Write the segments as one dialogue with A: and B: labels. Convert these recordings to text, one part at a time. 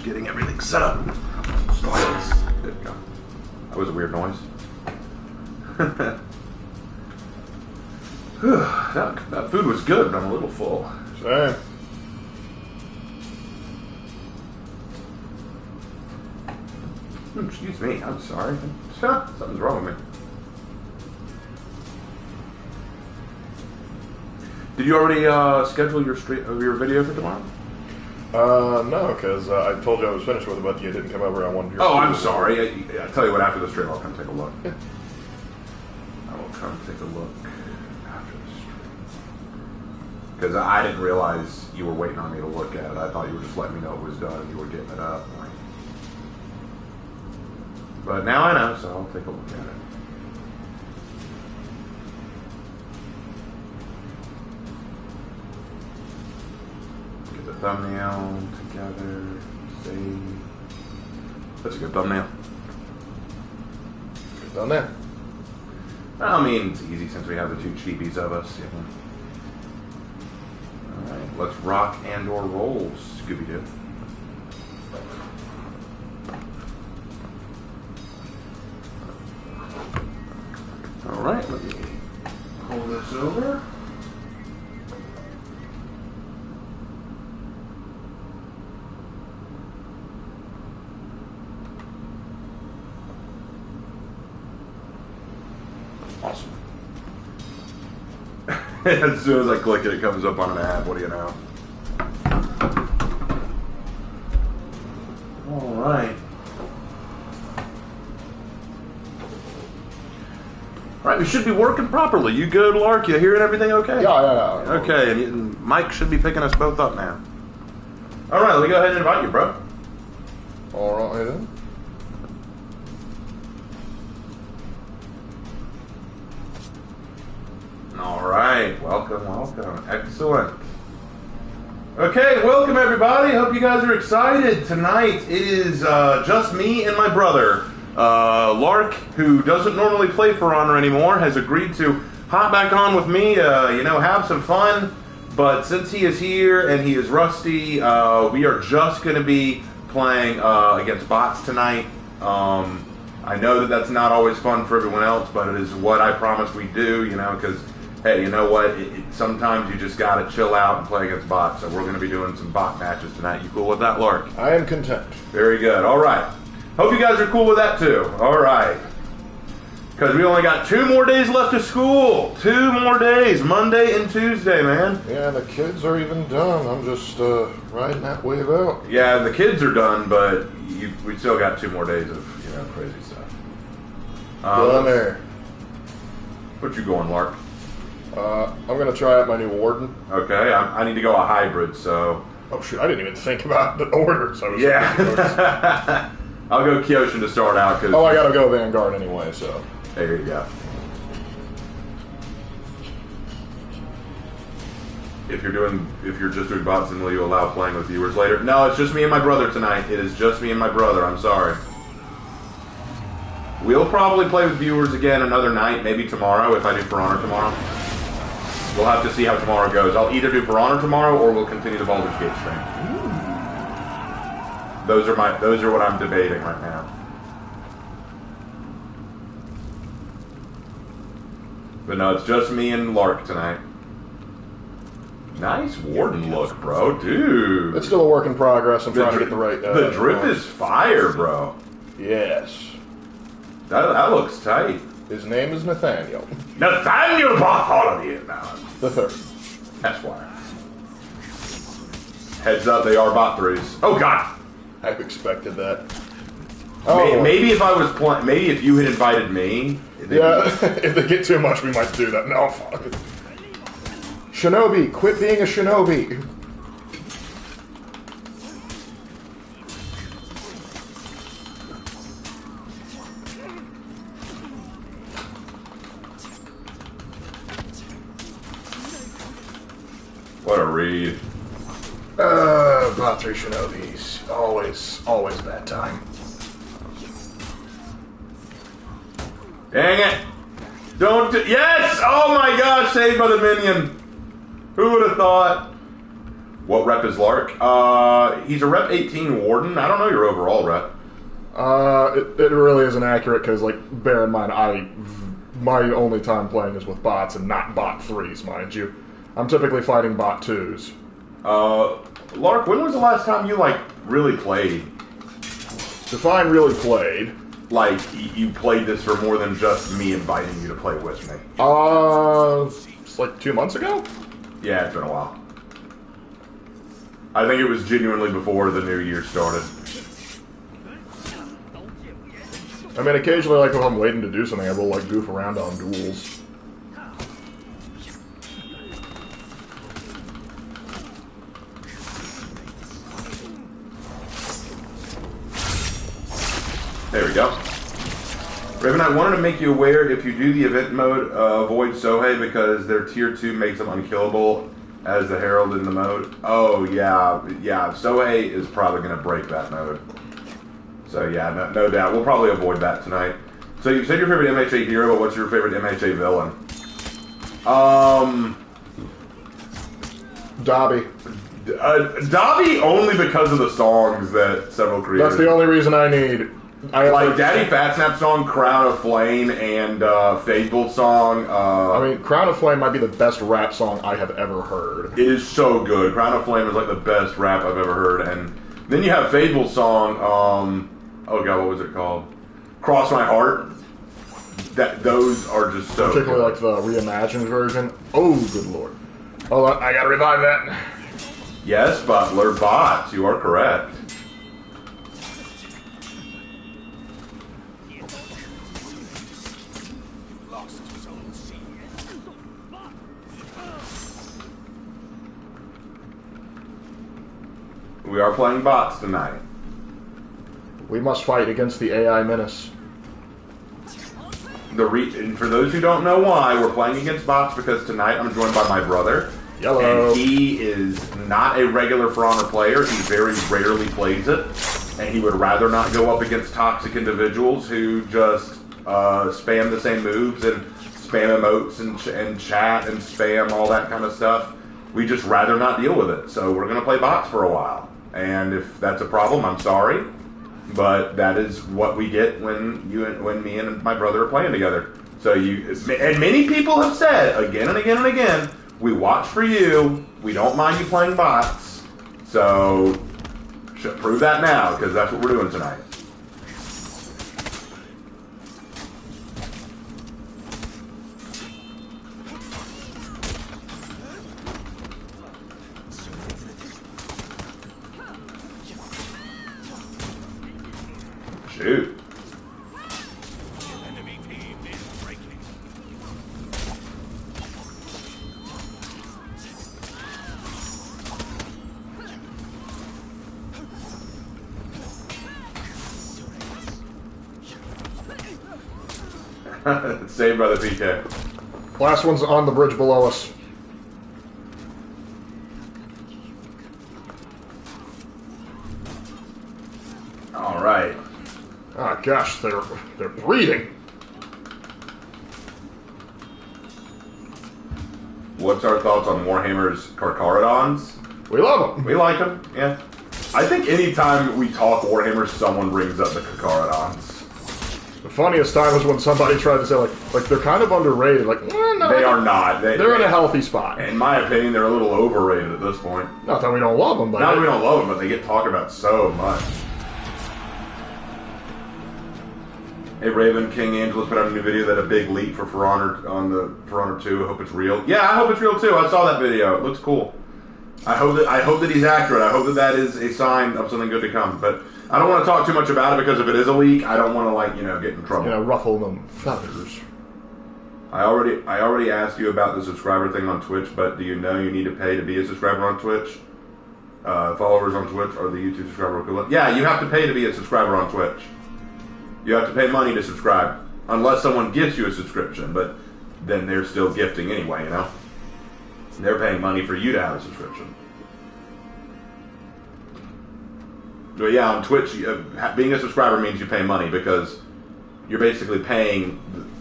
A: Getting everything set up. Slides. There we go. That was a weird noise. that food was good, but I'm a little full.
B: Same.
A: Excuse me, I'm sorry. Something's wrong with me. Did you already schedule your video for tomorrow?
B: No, because I told you I was finished with it, but you didn't come over. I wanted your...
A: Oh, I'm sorry. I'll tell you what, after the stream, I'll come take a look.
B: Yeah.
A: I will come take a look after the stream. Because I didn't realize you were waiting on me to look at it. I thought you were just letting me know it was done and you were getting it up. But now I know, so I'll take a look at it. Get the thumbnail together. Save. That's a good thumbnail.
B: Good thumbnail.
A: I mean, it's easy since we have the two cheapies of us. You know. All right, let's rock and/or roll, Scooby-Doo. All right, let me pull this over. Awesome. As soon as I click it, it comes up on an ad. What do you know? All right. All right, we should be working properly. You good, Lark? You hearing everything okay?
B: Yeah.
A: Okay, and Mike should be picking us both up now. All right, let me go ahead and invite you, bro.
B: All right, then.
A: All right, welcome. Excellent. Okay, welcome everybody. Hope you guys are excited. Tonight it is just me and my brother. Lark, who doesn't normally play For Honor anymore, has agreed to hop back on with me, have some fun. But since he is here and he is rusty, we are just going to be playing against bots tonight. I know that that's not always fun for everyone else, but it is what I promised we'd do, because, hey, you know what? Sometimes you just got to chill out and play against bots. So we're going to be doing some bot matches tonight. You cool with that, Lark?
B: I am content.
A: Very good. All right. Hope you guys are cool with that, too. All right. Because we only got 2 more days left of school. 2 more days. Monday and Tuesday, man.
B: Yeah, the kids are even done. I'm just riding that wave out.
A: Yeah, the kids are done, but we still got 2 more days of, crazy stuff.
B: Done there.
A: What you going, Lark?
B: I'm going to try out my new Warden.
A: Okay, I need to go a hybrid, so...
B: Oh, shoot, I didn't even think about the order, so...
A: Yeah. I'll go Kyoshin to start out, because...
B: Oh, I gotta go Vanguard anyway, so...
A: There you go. If you're just doing bots, then will you allow playing with viewers later? No, it's just me and my brother tonight. It is just me and my brother. I'm sorry. We'll probably play with viewers again another night, maybe tomorrow, if I do For Honor tomorrow. We'll have to see how tomorrow goes. I'll either do For Honor tomorrow, or we'll continue the Baldur's Gate stream. Those are what I'm debating right now. But no, it's just me and Lark tonight. Nice Warden look, bro, dude.
B: It's still a work in progress. I'm trying to get the right...
A: the drip is fire, bro.
B: Yes.
A: That looks tight.
B: His name is Nathaniel.
A: Nathaniel Bartholomew now.
B: The third.
A: Esquire. Heads up, they are bot 3s. Oh, God.
B: I expected that.
A: Maybe if I was playing... Maybe if you had invited me...
B: Yeah, if they get too much, we might do that. No, fuck it. Shinobi, quit being a shinobi.
A: What a read.
B: Bot 3 shinobis. Always bad time.
A: Dang it! Yes! Oh my gosh, saved by the minion. Who would have thought? What rep is Lark? He's a rep 18 warden. I don't know your overall rep.
B: It really isn't accurate because, like, bear in mind, my only time playing is with bots and not bot 3s, mind you. I'm typically fighting bot 2s.
A: Lark, when was the last time you, like, really played?
B: Define really played.
A: Like, you played this for more than just me inviting you to play with me.
B: It's like 2 months ago?
A: Yeah, it's been a while. I think it was genuinely before the new year started.
B: I mean, occasionally, like, if I'm waiting to do something, I will, like, goof around on duels.
A: There we go. Raven, I wanted to make you aware, if you do the event mode, avoid Sohei because their tier 2 makes them unkillable as the Herald in the mode. Oh, yeah. Sohei is probably going to break that mode. So, yeah, no doubt. We'll probably avoid that tonight. So, you said your favorite MHA hero, but what's your favorite MHA villain?
B: Dobby.
A: Dobby only because of the songs that several creators...
B: That's the only reason I need.
A: Like Daddy Fatsnap song, Crown of Flame, and Fable song.
B: I mean, Crown of Flame might be the best rap song I have ever heard.
A: It is so good. Crown of Flame is like the best rap I've ever heard. And then you have Fable song, oh god, what was it called? Cross My Heart. Those are just so
B: Particularly
A: good.
B: like the reimagined version. Oh, good lord. Hold on, I gotta revive that.
A: Yes, Butler, bots, you are correct. We are playing bots tonight.
B: We must fight against the AI menace.
A: And for those who don't know why, we're playing against bots because tonight I'm joined by my brother.
B: Yellow.
A: And he is not a regular For Honor player. He very rarely plays it. And he would rather not go up against toxic individuals who just spam the same moves and spam emotes and chat and spam all that kind of stuff. We just rather not deal with it. So we're going to play bots for a while. And if that's a problem, I'm sorry. But that is what we get when me and my brother are playing together. So and many people have said again and again and again, we watch for you. We don't mind you playing bots. So should prove that now because that's what we're doing tonight. Shoot. Saved by the PK.
B: Last one's on the bridge below us.
A: All right.
B: Ah, gosh, they're breeding.
A: What's our thoughts on Warhammer's Carcharodons?
B: We love them.
A: We like them, yeah. I think anytime we talk Warhammer, someone brings up the Carcharodons.
B: The funniest time was when somebody tried to say, like they're kind of underrated. Like, no,
A: They are not.
B: They're in a healthy spot.
A: In my opinion, they're a little overrated at this point.
B: Not that we don't love them, but...
A: Not that we don't love them, but they get talked about so much. Hey Raven, King Angelus put out a new video that a big leak for Honor on the For Honor 2. I hope it's real. Yeah, I hope it's real too. I saw that video. It looks cool. I hope that he's accurate. I hope that is a sign of something good to come. But I don't want to talk too much about it because if it is a leak, I don't want to get in trouble.
B: Ruffle them feathers.
A: I already asked you about the subscriber thing on Twitch, but do you know you need to pay to be a subscriber on Twitch? Followers on Twitch are the YouTube subscriber equivalent. Yeah, you have to pay to be a subscriber on Twitch. You have to pay money to subscribe, unless someone gives you a subscription, but then they're still gifting anyway, They're paying money for you to have a subscription. But yeah, on Twitch, being a subscriber means you pay money because you're basically paying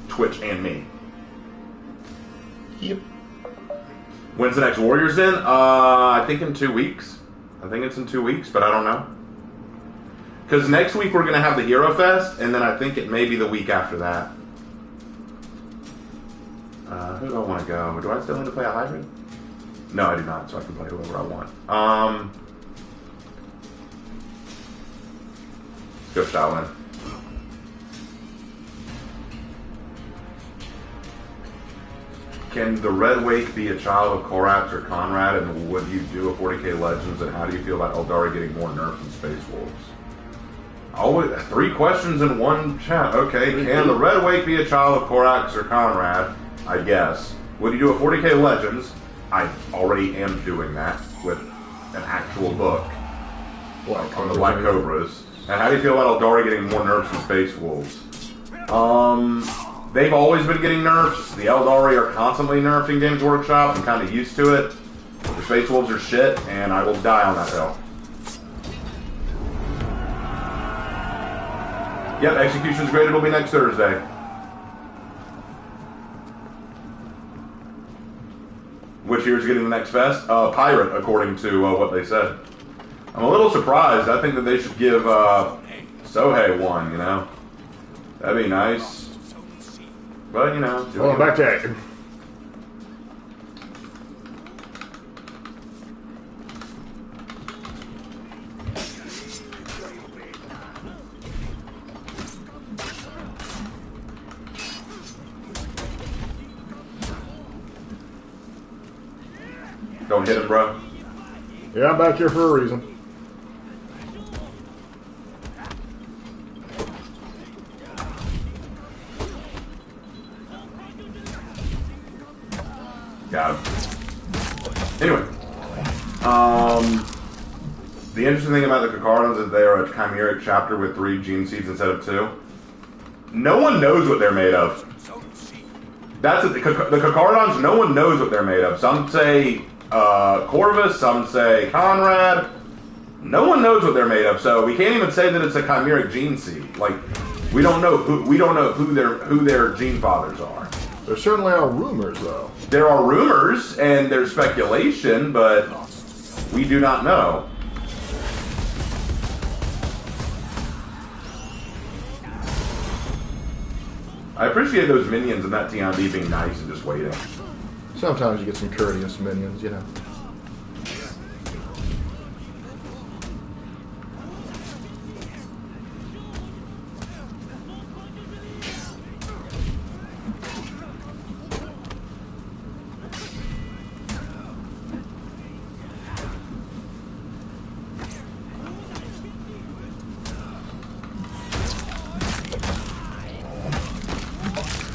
A: Twitch and me.
B: Yep.
A: When's the next Warriors Den? I think in 2 weeks. I think it's in 2 weeks, but I don't know. Because next week we're going to have the Hero Fest, and then I think it may be the week after that. Who do I want to go? Do I still need to play a hybrid? No, I do not, so I can play whoever I want. Let's go Shaolin. Can the Red Wake be a child of Korax or Conrad, and would you do a 40k Legends, and how do you feel about Eldari getting more nerfs than Space Wolves? Always 3 questions in one chat. Okay, can the Red Wake be a child of Korax or Conrad? I guess. Would you do a 40k Legends? I already am doing that with an actual book on the Black Cobras. And how do you feel about Eldari getting more nerfs than Space Wolves? They've always been getting nerfs. The Eldari are constantly nerfing Games Workshop. I'm kind of used to it. The Space Wolves are shit, and I will die on that hill. Yep, Execution's great. It'll be next Thursday. Which here's getting the next fest? Pirate, according to what they said. I'm a little surprised. I think that they should give Sohei one, you know? That'd be nice. But, you know...
B: Well, back to it.
A: Don't hit him, bro.
B: Yeah, I'm back here for a reason.
A: Got him. Anyway, the interesting thing about the Kakardans is they are a chimeric chapter with 3 gene seeds instead of 2. No one knows what they're made of. That's the Kakardans. No one knows what they're made of. Some say Corvus, some say Conrad. No one knows what they're made of, so we can't even say that it's a chimeric gene seed. Like, we don't know who their gene fathers are.
B: There certainly are rumors, though.
A: There are rumors and there's speculation, but we do not know. I appreciate those minions and that TMD being nice and just waiting.
B: Sometimes you get some courteous minions, you know.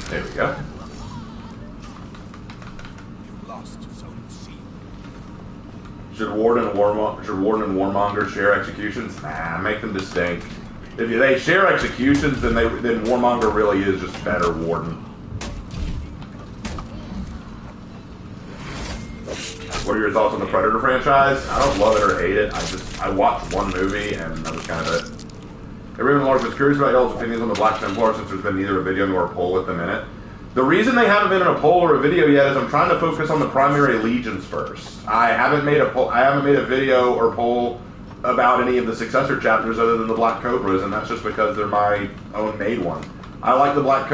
A: There we go. Should Warden and Warmonger share executions? Nah, make them distinct. If they share executions, then Warmonger really is just better Warden. What are your thoughts on the Predator franchise? I don't love it or hate it. I watched one movie and that was kind of it. Everyone Lark was curious about y'all's opinions on the Black Templar since there's been neither a video nor a poll with them in it. The reason they haven't been in a poll or a video yet is I'm trying to focus on the primary legions first. I haven't made a video or poll about any of the successor chapters other than the Black Cobras, and that's just because they're my own made one. I like the Black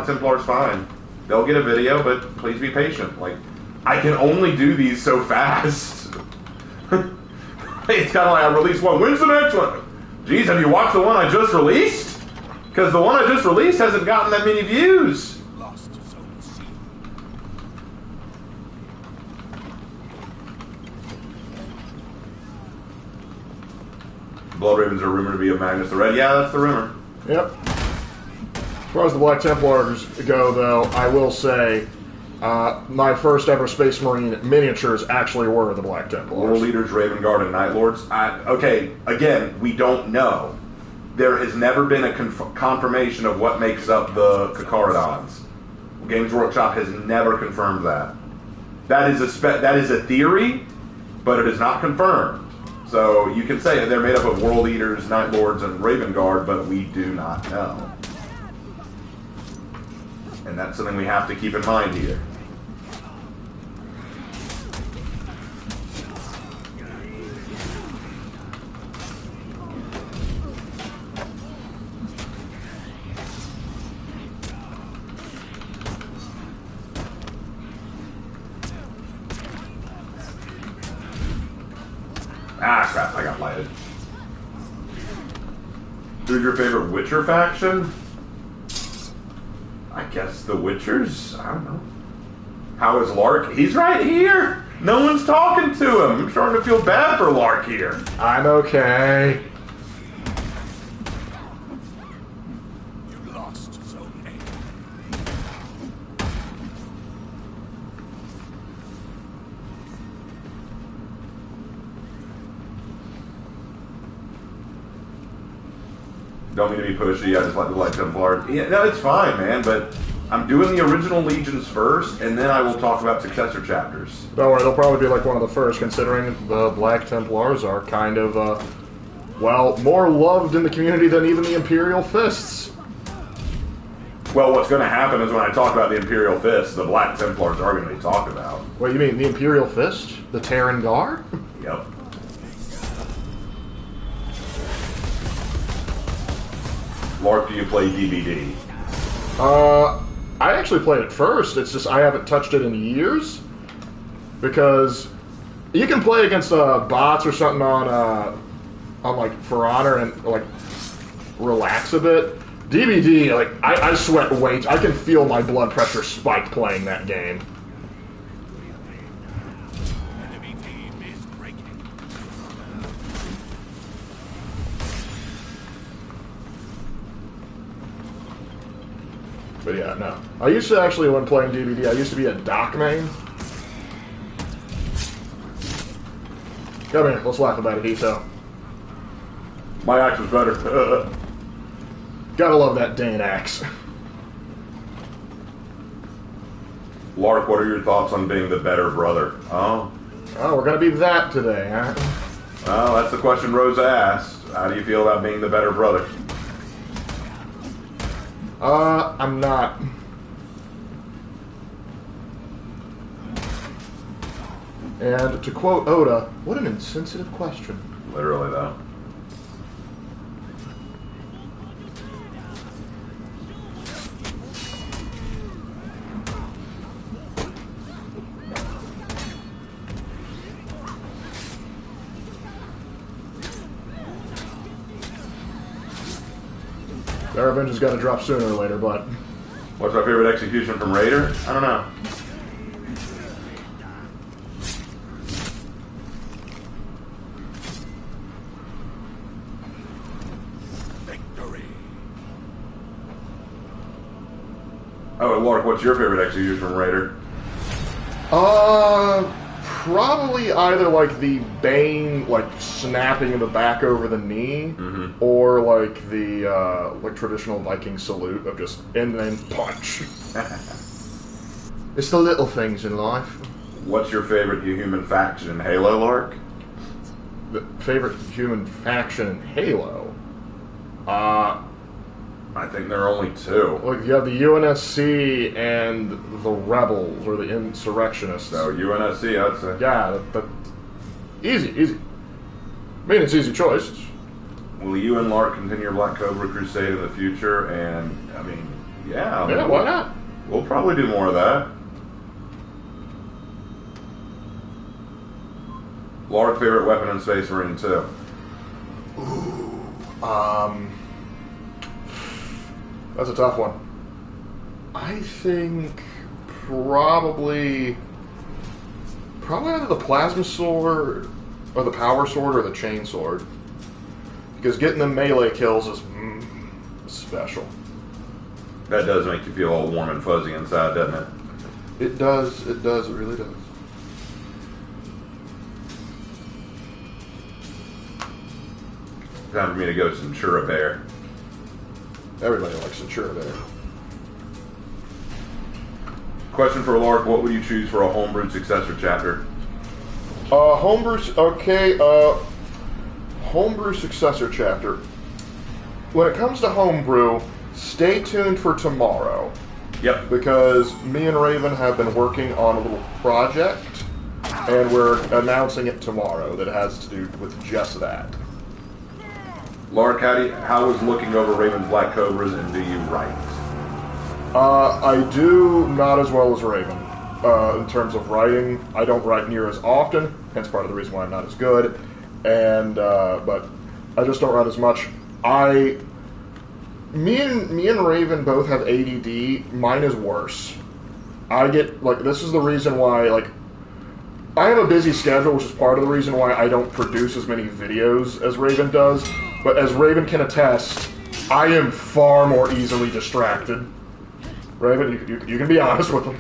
A: Templars fine. They'll get a video, but please be patient. Like, I can only do these so fast. It's kind of like I release one. When's the next one? Geez, have you watched the one I just released? Because the one I just released hasn't gotten that many views. Blood Ravens are rumored to be of Magnus the Red. Yeah, that's the rumor.
B: Yep. As far as the Black Templars go, though, I will say my first ever Space Marine miniatures actually were the Black Templars.
A: World Leaders, Raven Guard, and Night Lords. Okay, again, we don't know. There has never been a confirmation of what makes up the Kakardans. Games Workshop has never confirmed that. That is a theory, but it is not confirmed. So you can say they're made up of World Eaters, Night Lords, and Raven Guard, but we do not know. And that's something we have to keep in mind here. highlighted. Who's your favorite Witcher faction? I guess the Witchers? I don't know. How is Lark? He's right here! No one's talking to him! I'm starting to feel bad for Lark here.
B: I'm okay.
C: You lost Zone A.
A: Don't mean to be pushy, I just like the Light Templar. Yeah, no, it's fine, man, but I'm doing the original Legions first, and then I will talk about successor chapters.
B: Don't worry, they'll probably be like one of the first, considering the Black Templars are kind of, well, more loved in the community than even the Imperial Fists.
A: Well, what's going to happen is when I talk about the Imperial Fist, the Black Templars are going to be talked about.
B: What, you mean the Imperial Fist? The Terran Guard?
A: Yep. Lark, do you play DBD?
B: I actually played it first. It's just I haven't touched it in years. Because you can play against bots or something on like For Honor and like relax a bit. DBD, like I sweat weight. I can feel my blood pressure spike playing that game.
C: Enemy team is breaking.
B: But yeah, no. I used to actually, when playing DBD, I used to be a Doc main. Come here, let's laugh about it, Ito.
A: My axe was better.
B: Gotta love that Dane axe.
A: Lark, what are your thoughts on being the better brother? Oh,
B: Oh, we're gonna be that today, huh?
A: well, that's the question Rosa asked. How do you feel about being the better brother?
B: I'm not. And to quote Oda, what an insensitive question.
A: Literally, though.
B: Their revenge has got to drop sooner or later, but
A: What's my favorite execution from Raider? I don't know.
C: Victory.
A: Oh, Lark, what's your favorite execution from Raider?
B: probably either like the Bane, like snapping in the back over the knee, or like the like traditional Viking salute of just and then punch. It's the little things in life.
A: What's your favorite human faction in Halo, Lark?
B: The favorite human faction in Halo.
A: I think there are only two.
B: Like you have the UNSC and the rebels or the insurrectionists.
A: So UNSC, I'd say.
B: Yeah, that easy. I mean, it's easy choice.
A: Will you and Lark continue your Black Cobra Crusade in the future? And I mean, yeah.
B: Yeah, why not?
A: We'll probably do more of that. Lark, favorite weapon in Space Marine 2?
B: That's a tough one. I think probably either the plasma sword or the power sword or the chain sword, because getting the melee kills is special.
A: That does make you feel all warm and fuzzy inside, doesn't it?
B: It does. It really does.
A: Time for me to go Centura Bear.
B: Everybody likes Centura there.
A: Question for Lark, what would you choose for a homebrew successor chapter?
B: Homebrew successor chapter. When it comes to homebrew, stay tuned for tomorrow.
A: Yep.
B: Because me and Raven have been working on a little project, and we're announcing it tomorrow that has to do with just that.
A: Lark, how is looking over Raven's Black Cobras, and do you write?
B: I do not as well as Raven. In terms of writing, I don't write near as often, hence part of the reason why I'm not as good. and but I just don't run as much. Me and Raven both have ADD. Mine is worse. I get, like, this is the reason why, like, I have a busy schedule, which is part of the reason why I don't produce as many videos as Raven does. But as Raven can attest, I am far more easily distracted. Raven, you can be honest with him.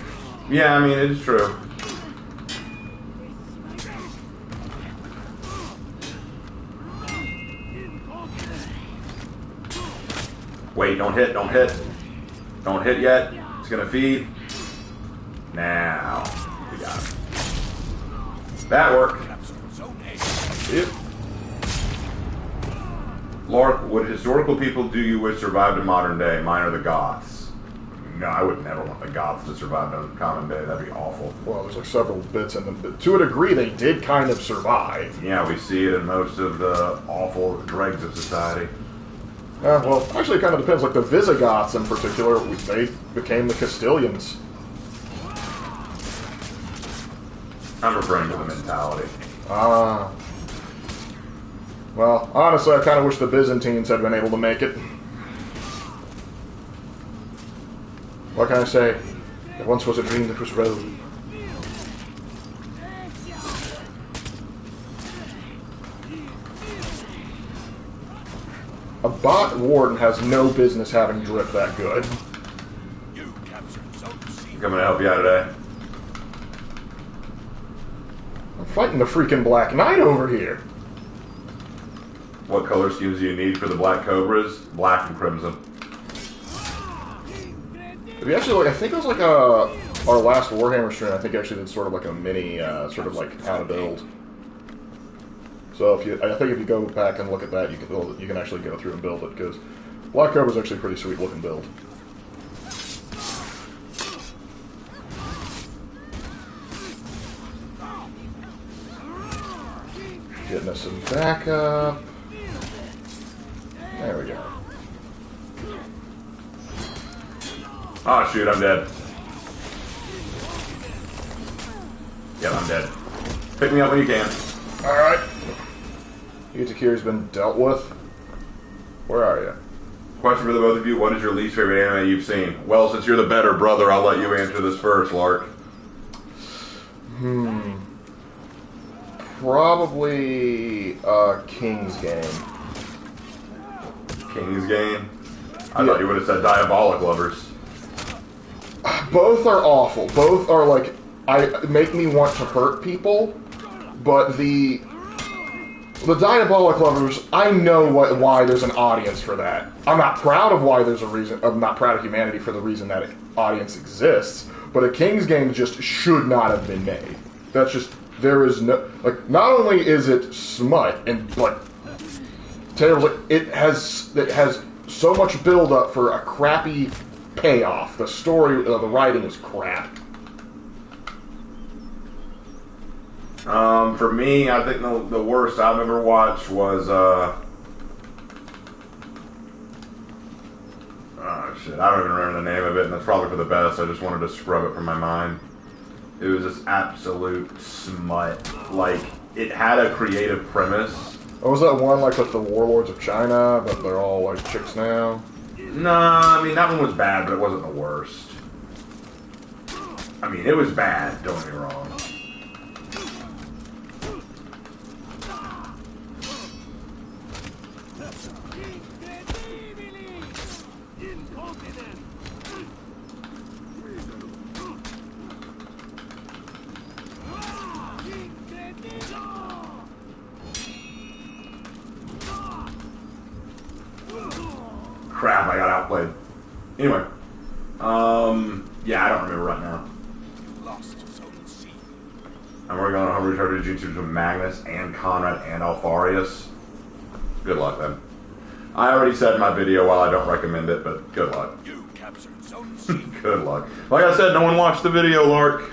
A: Yeah, I mean, it's true. Wait, don't hit, don't hit. Don't hit yet. It's gonna feed. Now. We got it. That worked.
B: Yep.
A: Lark, what historical people do you wish survived in modern day? Mine are the Goths. No, I would never want the Goths to survive in common day. That'd be awful.
B: Well, there's like several bits in them. But to a degree, they did kind of survive.
A: Yeah, we see it in most of the awful dregs of society.
B: Well, actually, it kind of depends. Like the Visigoths in particular, they became the Castilians.
A: I'm referring to the mentality.
B: Well, honestly, I kind of wish the Byzantines had been able to make it. What can I say? There once was a dream that was real. A bot warden has no business having drip that good.
C: You captured Zone C.
A: I'm coming to help you out today.
B: I'm fighting the freaking Black Knight over here.
A: What color schemes do you need for the Black Cobras? Black and crimson.
B: We actually, like, I think it was like our last Warhammer stream. I think actually did sort of like a mini, sort of like how to build. So I think if you go back and look at that, you can actually go through and build it, because Black Cobra is actually a pretty sweet looking build. Getting us some backup. There we go.
A: Oh shoot, I'm dead. Yep, I'm dead. Pick me up when you can.
B: Alright. Utakiri's been dealt with. Where are you?
A: Question for the both of you, what is your least favorite anime you've seen? Well, since you're the better brother, I'll let you answer this first, Lark.
B: Probably King's Game.
A: King's Game? I thought you would have said Diabolic Lovers.
B: Both are awful. Both are like, make me want to hurt people, but the Diabolic Lovers, I know why there's an audience for that. I'm not proud of why there's a reason. I'm not proud of humanity for the reason that an audience exists. But a King's Game just should not have been made. That's just, there is no, like, not only is it smut and like terrible, it has so much build up for a crappy payoff. The story, the writing is crap.
A: For me, I think the worst I've ever watched was, oh shit, I don't even remember the name of it, and that's probably for the best. I just wanted to scrub it from my mind. It was just absolute smut. Like, it had a creative premise.
B: What was that one, like, with the Warlords of China, but they're all, like, chicks now?
A: Nah, I mean, that one was bad, but it wasn't the worst. I mean, it was bad, don't get me wrong. Crap, I got outplayed. Anyway. Yeah, I don't remember right now.
C: Lost Zone C.
A: I'm working on a Homebrew Charter Jutsu with Magnus and Conrad and Alfarius. Good luck, then. I already said in my video while I don't recommend it, but good luck.
C: You captured Zone C.
A: Good luck. Like I said, no one watched the video, Lark.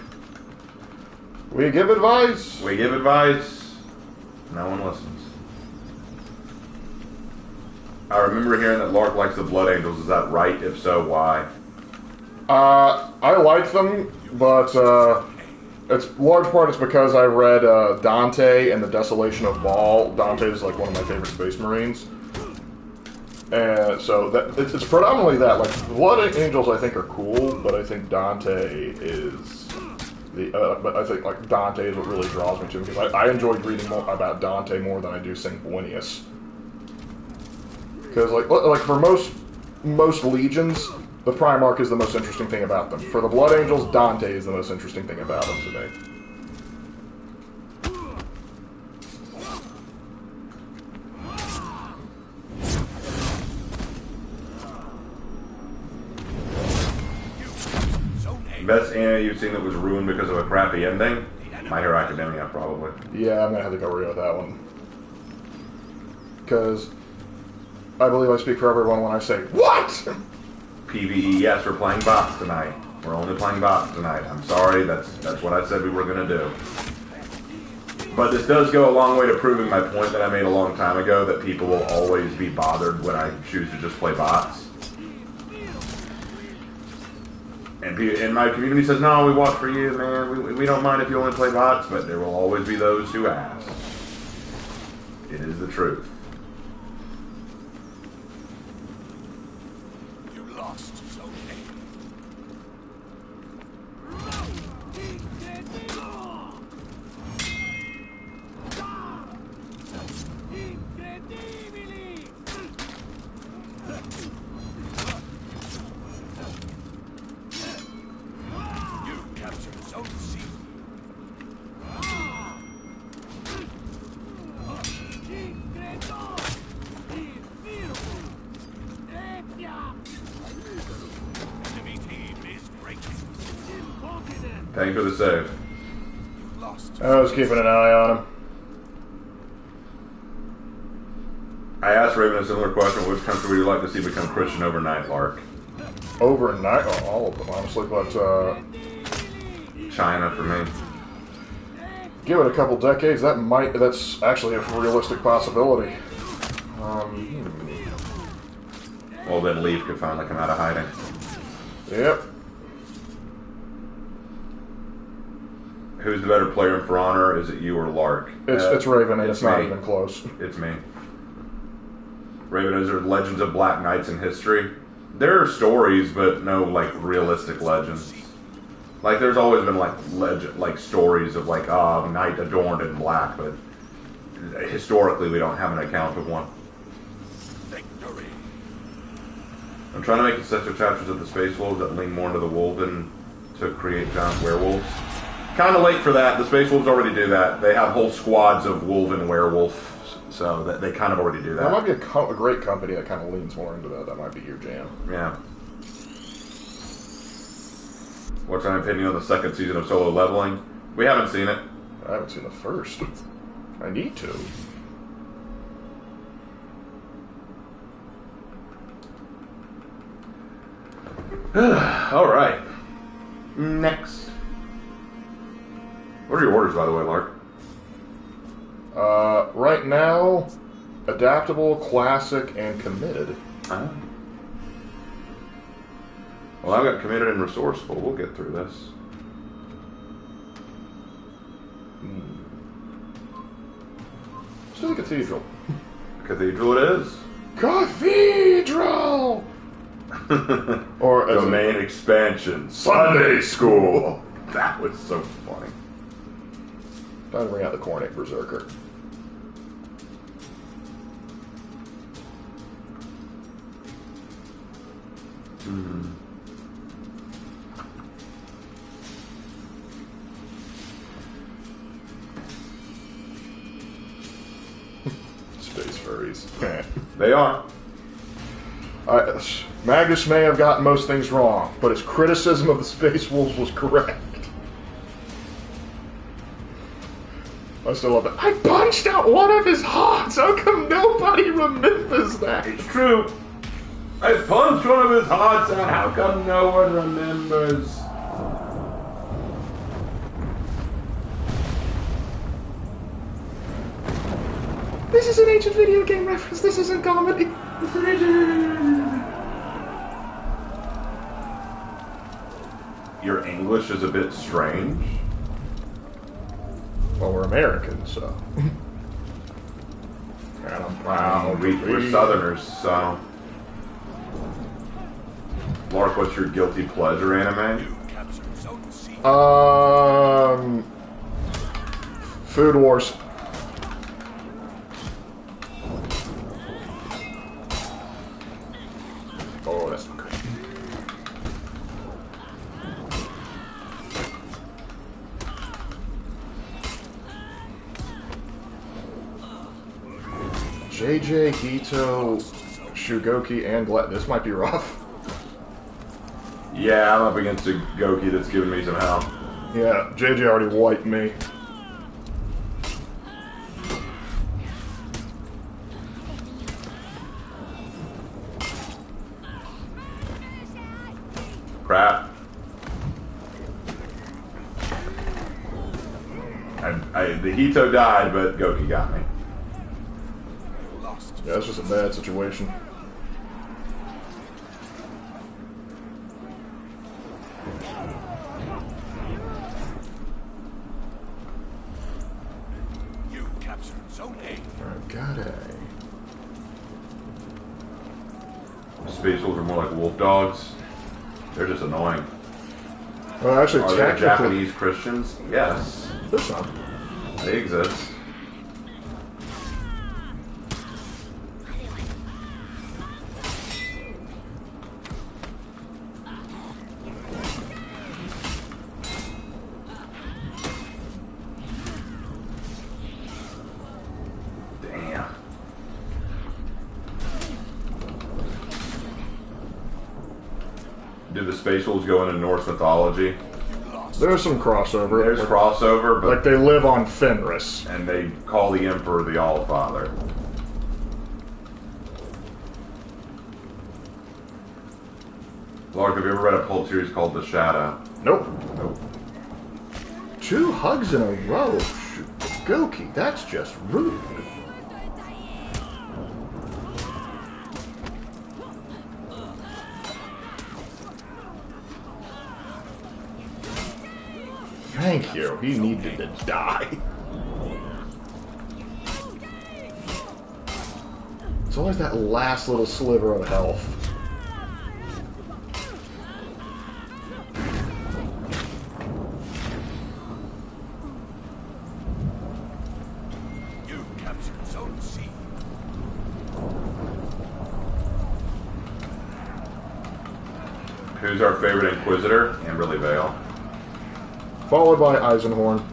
B: We give advice.
A: We give advice. No one listens. I remember hearing that Lark likes the Blood Angels. Is that right? If so, why?
B: I like them, but It's large part it's because I read Dante and the Desolation of Baal. Dante is like one of my favorite Space Marines. And so that it's predominantly that. Like Blood Angels, I think are cool, but I think Dante is but I think like Dante is what really draws me to him because I enjoyed reading more about Dante more than I do Sanguinius. Because like for most legions, the Primarch is the most interesting thing about them. For the Blood Angels, Dante is the most interesting thing about them to me.
A: Best anime you've seen that was ruined because of a crappy ending? My Hero Academia, probably.
B: Yeah, I'm gonna have to go with that one. Because I believe I speak for everyone when I say, what?
A: PvE, yes, we're playing bots tonight. We're only playing bots tonight. I'm sorry, that's what I said we were gonna do. But this does go a long way to proving my point that I made a long time ago, that people will always be bothered when I choose to just play bots. And my community says, no, we watch for you, man. We don't mind if you only play bots, but there will always be those who ask. It is the truth.
C: You lost, so
A: Thank you for the save.
B: I was keeping an eye on him.
A: I asked Raven a similar question. Which country would you like to see become Christian overnight, Lark?
B: Overnight? Oh, all of them, honestly, but
A: China for me.
B: give it a couple decades, that's actually a realistic possibility.
A: Well, then Leaf could finally come out of hiding.
B: Yep.
A: Who's the better player in For Honor? Is it you or Lark?
B: It's Raven, and it's not
A: me.
B: even close.
A: It's me. Raven, is there legends of Black Knights in history? There are stories, but no, like, realistic legends. Like, there's always been, like, stories of, like, knight adorned in black, but historically we don't have an account of one.
C: victory.
A: I'm trying to make successor chapters of the Space Wolves that lean more into the Wolven to create giant werewolves. Kind of late for that. The Space Wolves already do that. They have whole squads of Wolven werewolf, so that they kind of already do that.
B: That might be a great company that kind of leans more into that. That might be your jam.
A: Yeah. What's my opinion on the second season of Solo Leveling? We haven't seen it.
B: I haven't seen the first. I need to.
A: All right. Next. What are your orders, by the way, Lark?
B: Right now, adaptable, classic, and committed.
A: Oh. Well, I've got committed and resourceful. We'll get through this.
B: Let's do the cathedral.
A: Cathedral it is.
B: Cathedral! Or as
A: Domain expansion. Sunday school. That was so funny.
B: Time to bring out the Cornic Berserker. Space furries.
A: They are.
B: Magnus may have gotten most things wrong, but his criticism of the Space Wolves was correct. I still love it. I punched out one of his hearts! How come nobody remembers that?
A: It's true. I punched one of his hearts out. How come no one remembers?
B: This is an ancient video game reference. This isn't comedy.
A: Your English is a bit strange.
B: Well, we're Americans, so. And I'm proud.
A: We're Southerners, so. Lark, what's your guilty pleasure anime?
B: Food Wars. Oh, that's not good. JJ, Hito, Shugoki, and Glad. This might be rough.
A: Yeah, I'm up against a Goki that's giving me some hell.
B: Yeah, JJ already wiped me.
A: Crap. The Hito died, but Goki got me.
B: Yeah, it's just a bad situation.
C: You captured Zone A.
B: Alright, got it.
A: Space Wolves are more like wolf dogs. They're just annoying.
B: Well, actually,
A: Are there
B: technically,
A: Japanese Christians? Yes.
B: there's some.
A: They exist. Damn. Do the Space Wolves go into Norse mythology?
B: There's some crossover.
A: There's crossover, but
B: Like they live on Fenris.
A: and they call the Emperor the Allfather. Lark, have you ever read a pulp series called The Shadow?
B: Nope.
A: Nope.
B: 2 hugs in a row. Goki, that's just rude. Thank you. He needed to die. It's always that last little sliver of health.
C: You captured Zone C.
A: Who's our favorite Inquisitor? Amberley Vale.
B: Followed by Eisenhorn.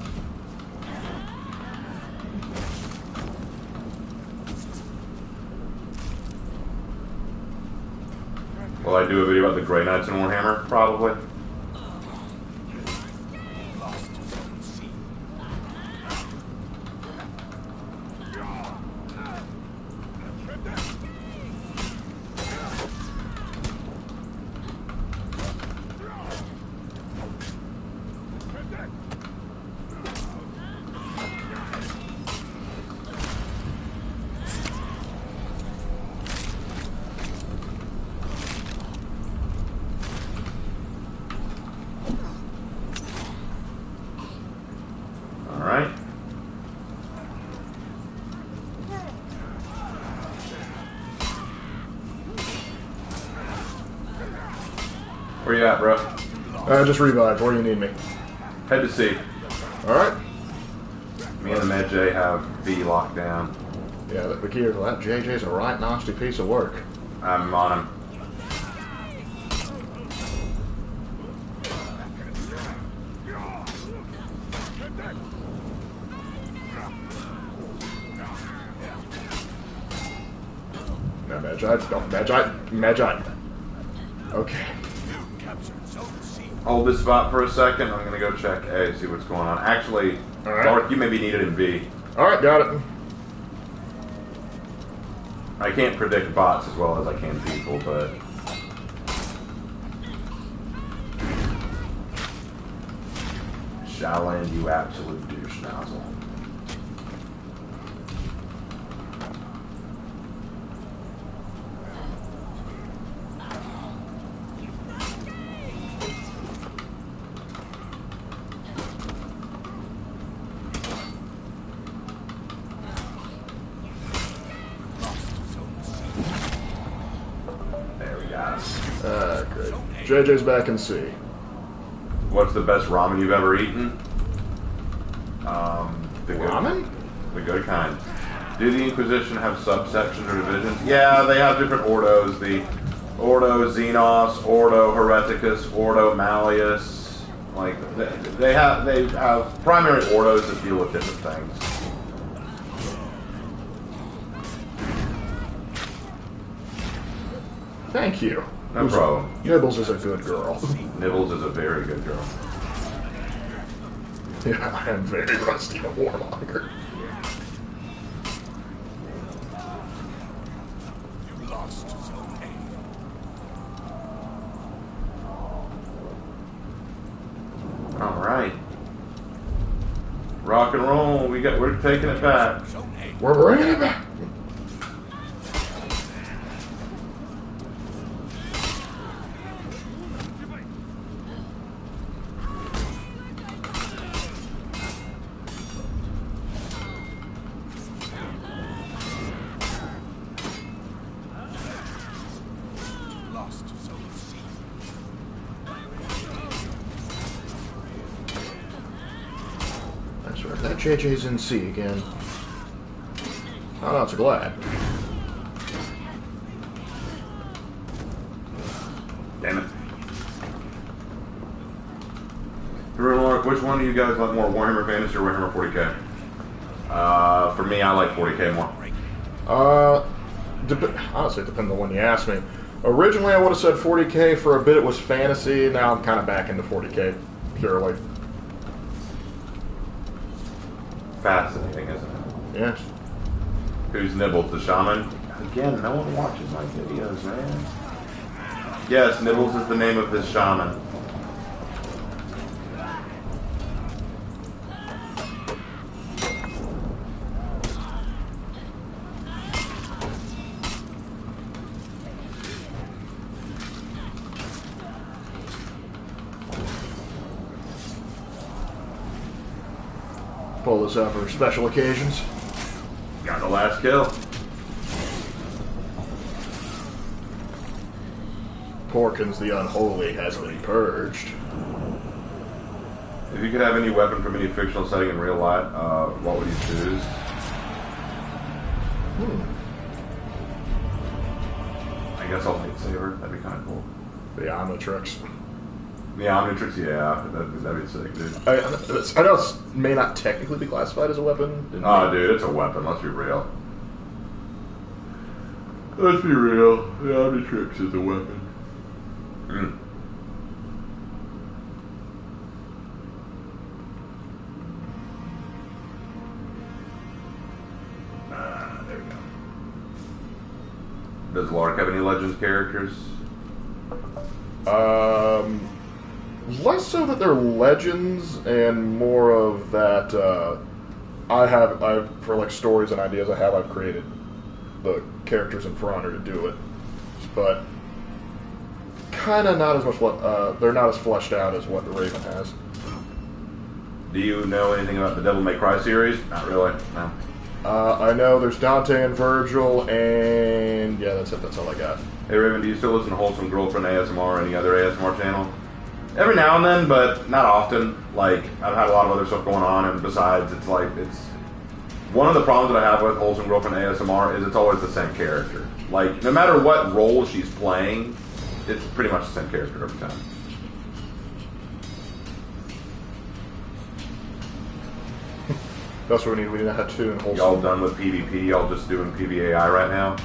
A: Will I do a video about the Grey Knights in Warhammer? Probably.
C: Lost Zone C.
A: Alright. Where you at, bro?
B: Just revived. Where do you need me?
A: Head to C.
B: Alright.
A: Me and the Med J have B locked down.
B: Yeah, the key is that JJ's a right nasty piece of work.
A: I'm on him.
B: No, Magi. Okay.
C: You captured Zone C.
A: Hold this spot for a second. I'm gonna go check A, see what's going on. Actually,
B: Alright.
A: Lark, you may be needed in B.
B: Alright, got it.
A: I can't predict bots as well as I can people, but... Shaolin, you absolute douche nozzle.
B: Great. JJ's back in C.
A: What's the best ramen you've ever eaten? The good,
B: Ramen?
A: The good kind. Do the Inquisition have subsections or divisions? Yeah, they have different ordos. The Ordo Xenos, Ordo Hereticus, Ordo Malleus. Like they have primary ordos that deal with different things.
B: Thank you.
A: No problem.
B: Nibbles is a good girl.
A: Nibbles is a very good girl.
B: Yeah, I am very rusty at Warmonger.
C: You lost Zone
A: All right. Rock and roll. We're taking it back.
C: A. Zone A.
B: We're bringing it back.
C: Lost Zone C.
B: That's right. That JJ's in C again. Oh, no, it's a glad.
A: Damn it. Lark, which one do you guys like more, Warhammer Fantasy or Warhammer 40k? For me, I like 40k more.
B: Honestly, it depends on when you ask me. Originally, I would have said 40k. For a bit, it was fantasy. Now I'm kind of back into 40k, purely.
A: Fascinating, isn't it?
B: Yes.
A: Who's Nibbles, the shaman? Again, no one watches my videos, man. Yes, Nibbles is the name of this shaman.
B: Pull this out for special occasions.
A: Got the last kill.
B: Porkins the Unholy has been purged.
A: If you could have any weapon from any fictional setting in real life, what would you choose? I guess I'll lightsaber. That'd be kind of cool.
B: The Omnitrix.
A: The Omnitrix, yeah, that'd be sick, dude.
B: I know it may not technically be classified as a weapon.
A: Oh, dude, it's a weapon. Let's be real. Let's be real. The Omnitrix is a weapon. Mm. There we go. Does Lark have any Legends characters?
B: Less so that they're legends, and more of that. For like stories and ideas I've created the characters in For Honor to do it, but kind of not as much. They're not as fleshed out as what the Raven has.
A: Do you know anything about the Devil May Cry series? Not really. No.
B: I know there's Dante and Virgil, and yeah, that's it. That's all I got.
A: Hey Raven, do you still listen to Wholesome Girlfriend ASMR or any other ASMR channel? Every now and then, but not often. Like, I've had a lot of other stuff going on, and besides, it's one of the problems that I have with Wholesome Girlfriend ASMR is it's always the same character. Like, no matter what role she's playing, it's pretty much the same character every time.
B: That's what we need. We need to have two in Wholesome.
A: Y'all done with PvP? Y'all just doing PvAI right now?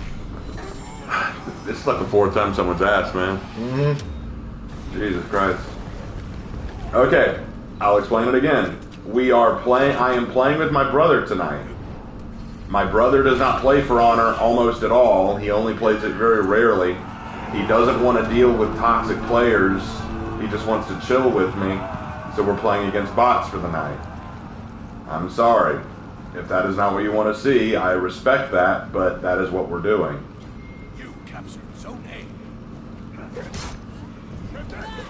A: This is like the fourth time someone's asked, man.
B: Mm-hmm.
A: Jesus Christ. Okay, I'll explain it again. I am playing with my brother tonight. My brother does not play For Honor almost at all. He only plays it very rarely. He doesn't want to deal with toxic players. He just wants to chill with me. So we're playing against bots for the night. I'm sorry. If that is not what you want to see, I respect that, but that is what we're doing.
C: You captured Zone A.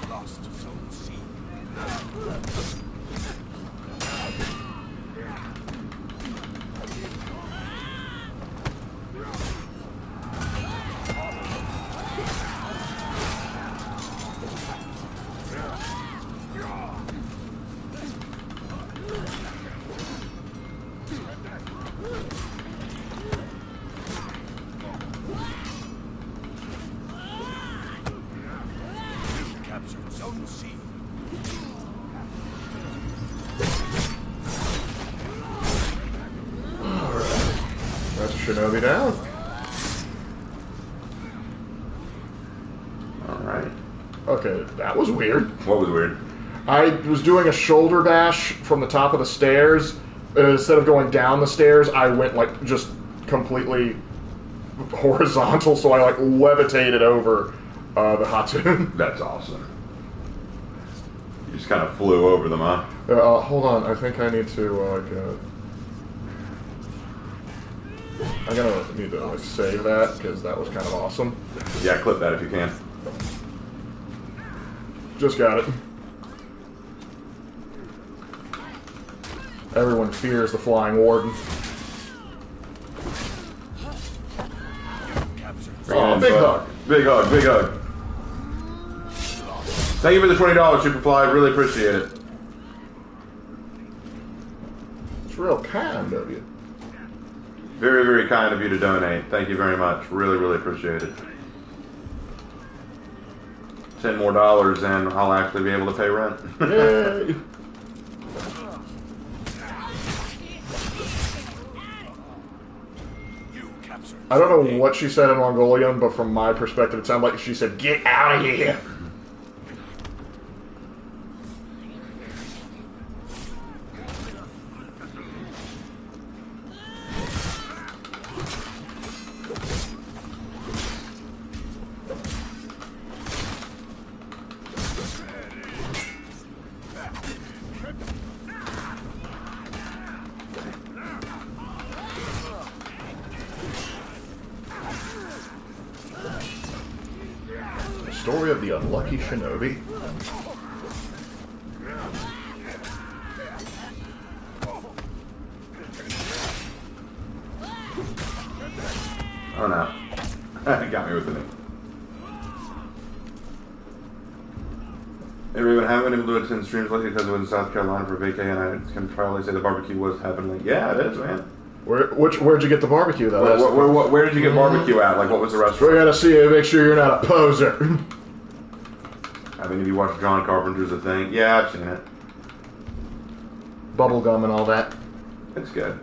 C: Lost Zone C. sea.
B: That's a shinobi down.
A: Alright.
B: Okay, that was weird.
A: What was weird?
B: I was doing a shoulder bash from the top of the stairs. Instead of going down the stairs, I went like just completely horizontal, so I like levitated over the Hatun.
A: That's awesome. You just kind of flew over them, huh?
B: Hold on, I think I need to I'm gonna need to like save that because that was kind of awesome.
A: Yeah, clip that if you can.
B: Just got it. Everyone fears the Flying Warden.
A: Oh, big hug. Big hug, big hug. Thank you for the $20, Superfly. Really appreciate it.
B: It's real kind of you.
A: Very, very kind of you to donate. Thank you very much. Really, really appreciate it. $10 more and I'll actually be able to pay rent.
B: Yay! I don't know what she said in Mongolian, but from my perspective, it sounded like she said, "Get out of here!" Story of the unlucky shinobi.
A: Oh no. Got me with the name. Everyone haven't been able to attend streams lately because I was in South Carolina for vacay, and I can probably say the barbecue was happening. Yeah, it is, man.
B: Where'd you get the barbecue though?
A: Where did you get barbecue at? Like, what was the restaurant?
B: We gotta see it. Make sure you're not a poser.
A: I mean, have you watched John Carpenter's The Thing? Yeah, I've seen it.
B: Bubblegum and all that.
A: It's good.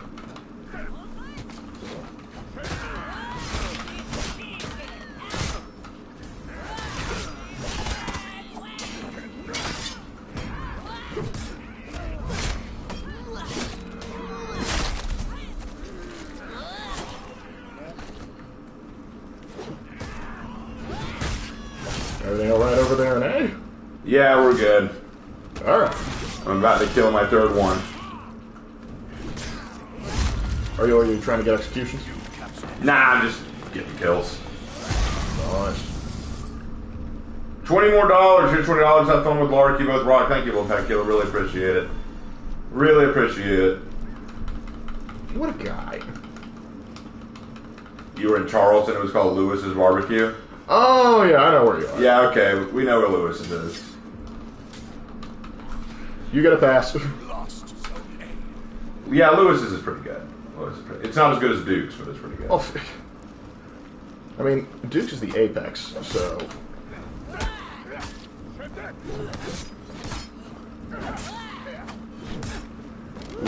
B: Everything all right over there in A?
A: Yeah, we're good.
B: All right.
A: I'm about to kill my third one.
B: Are you trying to get executions?
A: Nah, I'm just getting kills.
B: Nice.
A: $20 more. Here's $20. Have fun with Lark. You both rock. Thank you, Little Pet Killer. Really appreciate it. Really appreciate it.
B: What a guy.
A: You were in Charleston. It was called Lewis's Barbecue.
B: Oh, yeah, I know where you are.
A: Yeah, okay. We know where Lewis's is.
B: You get a pass.
A: Yeah, Lewis's is pretty good. It's not as good as Duke's, but it's pretty good.
B: Oh, I mean, Duke's is the apex, so...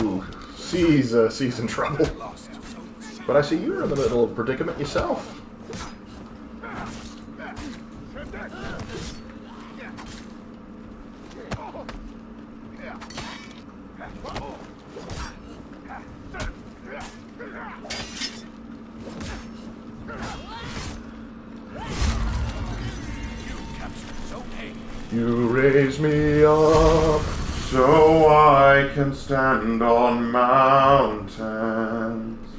B: Ooh, C's in trouble. But I see you're in the middle of a predicament yourself. You raise me up
A: so I can stand on mountains.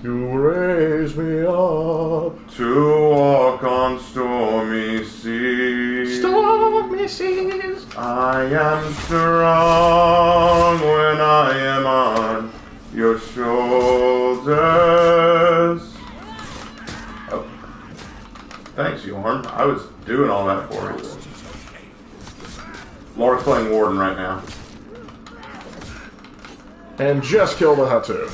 B: You raise me up
A: to walk on stormy seas.
B: Stormy seas.
A: I am strong when I am on your shoulders. Oh. Thanks, Yorn. I was doing all that for you. Lark's playing Warden right now.
B: And just kill the Hatun.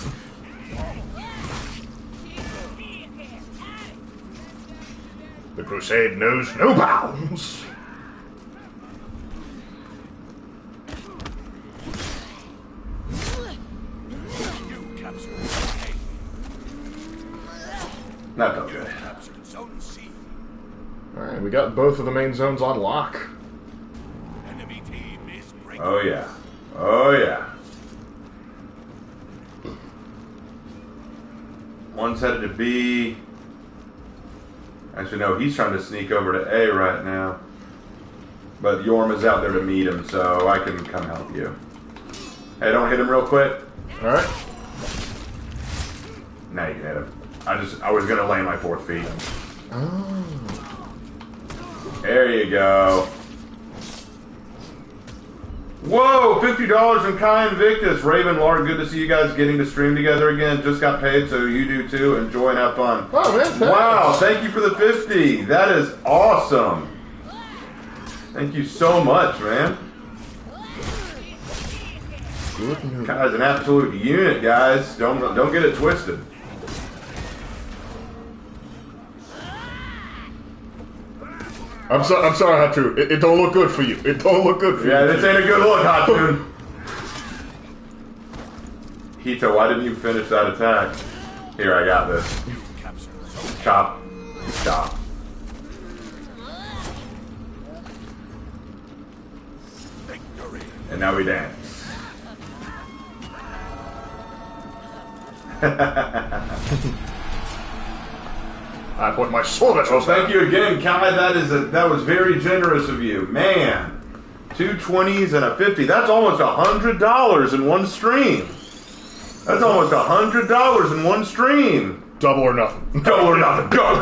B: The crusade knows no bounds. got both of the main zones on lock.
C: Enemy team is breaking.
A: Oh yeah. Oh yeah. One's headed to B. Actually, no, he's trying to sneak over to A right now. But Yorma's out there to meet him, so I can come help you. Hey, don't hit him real quick.
B: Alright.
A: Now you can hit him. I was gonna land my 4th feet.
B: Oh.
A: There you go. Whoa, $50 from Kai Invictus. Raven, Lark, good to see you guys getting to stream together again. Just got paid, so you do too. Enjoy and have fun.
B: Oh, man, thanks.
A: Wow, thank you for the 50. That is awesome. Thank you so much, man. Kai's an absolute unit, guys. Don't get it twisted.
B: I'm sorry, Hatu. It don't look good for you. It don't look good for you.
A: Yeah, this ain't a good look, Hatu. Hito, why didn't you finish that attack? Here, I got this. Chop. Chop.
C: Victory.
A: And now we dance.
B: I point my sword at
A: Well,
B: you.
A: thank you again, Kai. That was very generous of you. Man, 2 20s and a 50. That's almost $100 in one stream. That's almost $100 in one stream.
B: Double or nothing.
A: Double or nothing. Go.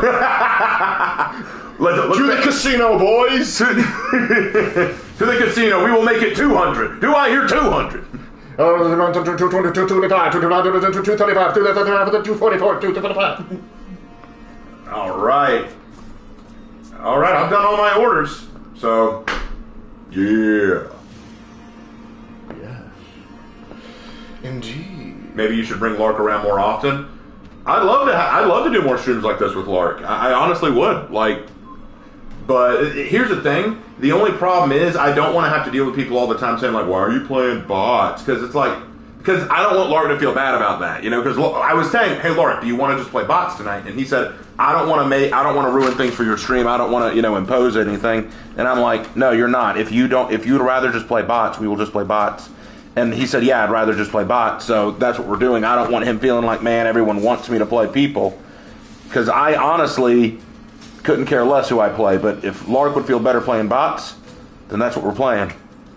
A: let's
B: To the casino, boys.
A: to the casino. We will make it 200. Do I hear 200?
B: 225, 235, 244, 225.
A: All right. All right. I've done all my orders. So, yeah.
B: Yeah. Indeed.
A: Maybe you should bring Lark around more often. I'd love to do more streams like this with Lark. I honestly would. But here's the thing. The only problem is I don't want to have to deal with people all the time saying like, "Why are you playing bots?" Because I don't want Lark to feel bad about that, Because I was saying, "Hey, Lark, do you want to just play bots tonight?" And he said, "I don't want to ruin things for your stream. I don't want to, impose anything." And I'm like, "No, you're not. If you'd rather just play bots, we will just play bots." And he said, "Yeah, I'd rather just play bots." So that's what we're doing. I don't want him feeling like, man, everyone wants me to play people, because I honestly couldn't care less who I play. But if Lark would feel better playing bots, then that's what we're playing.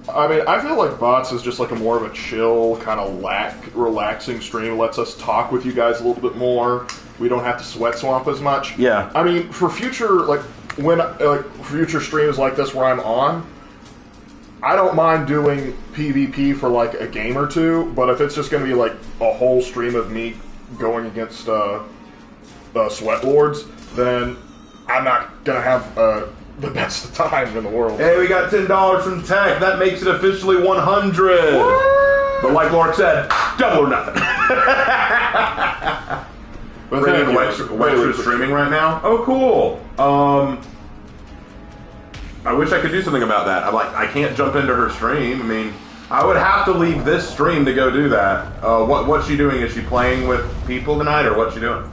B: I mean, I feel like bots is just like a more of a chill, kind of relaxing stream. It lets us talk with you guys a little bit more. We don't have to sweat swamp as much.
A: Yeah.
B: I mean, for future future streams like this where I'm on, I don't mind doing PvP for like a game or two. But if it's just going to be like a whole stream of me going against sweat lords, then I'm not gonna have the best time in the world.
A: Hey, we got $10 from Tech. That makes it officially 100. But like Lark said, double or nothing.
B: But
A: Raven
B: thank you.
A: Wextra is streaming right now. Oh, cool. I wish I could do something about that. I can't jump into her stream. I mean, I would have to leave this stream to go do that. What's she doing? Is she playing with people tonight, or what's she doing?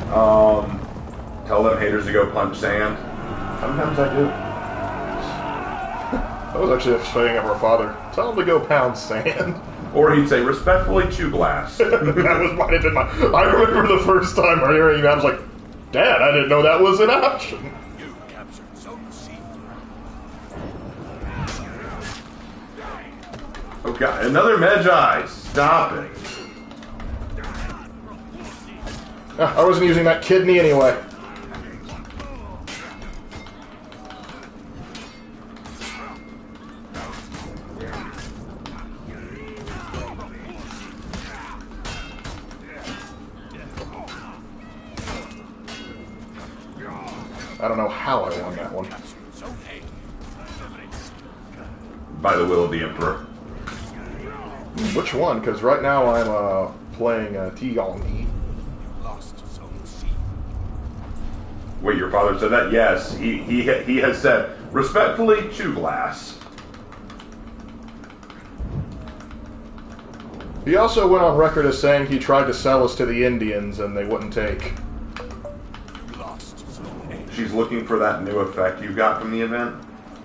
A: Tell them haters to go punch sand. Sometimes I do.
B: That was actually a saying of our father. Tell him to go pound sand.
A: Or he'd say, respectfully, chew glass.
B: That might have been my... I remember the first time hearing that, I was like, Dad, I didn't know that was an option.
C: You captured Zone C.
A: Oh god, another Magi. Stop it.
B: I wasn't using that kidney anyway. I don't know how I won that one.
C: Zone A.
A: By the will of the Emperor.
B: Which one? Because right now I'm playing T-Ong-E.
C: Lost Zone C.
A: Wait, your father said that? Yes, he has said, respectfully, chew glass.
B: He also went on record as saying he tried to sell us to the Indians and they wouldn't take.
C: Lost Zone A.
A: she's looking for that new effect you got from the event.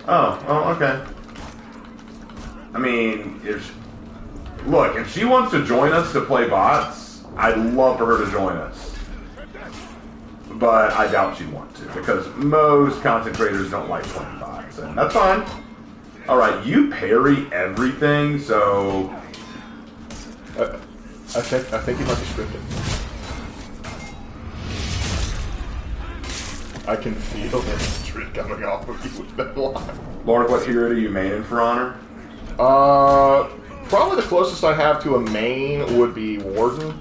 A: Oh, okay. I mean, if she wants to join us to play bots, I'd love for her to join us. But I doubt she'd want to, because most content creators don't like playing bots, and that's fine. Alright, you parry everything, so...
B: I think you might be scripted. I can feel the hatred coming off of you with that line.
A: Lark, what hero do you main For Honor?
B: Probably the closest I have to a main would be Warden.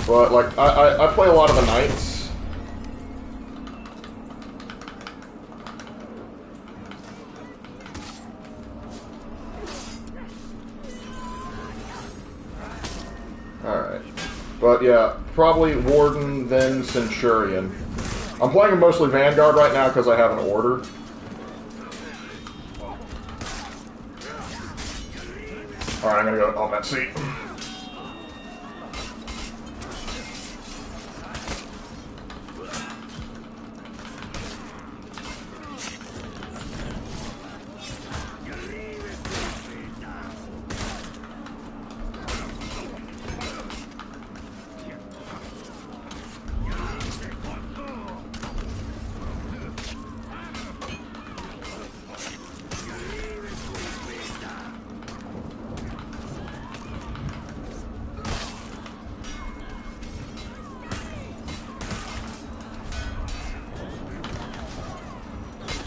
B: But, like, I play a lot of the Knights. Alright. But, yeah, probably Warden, then Centurion. I'm playing mostly Vanguard right now because I have an order. Alright, I'm gonna go on that seat.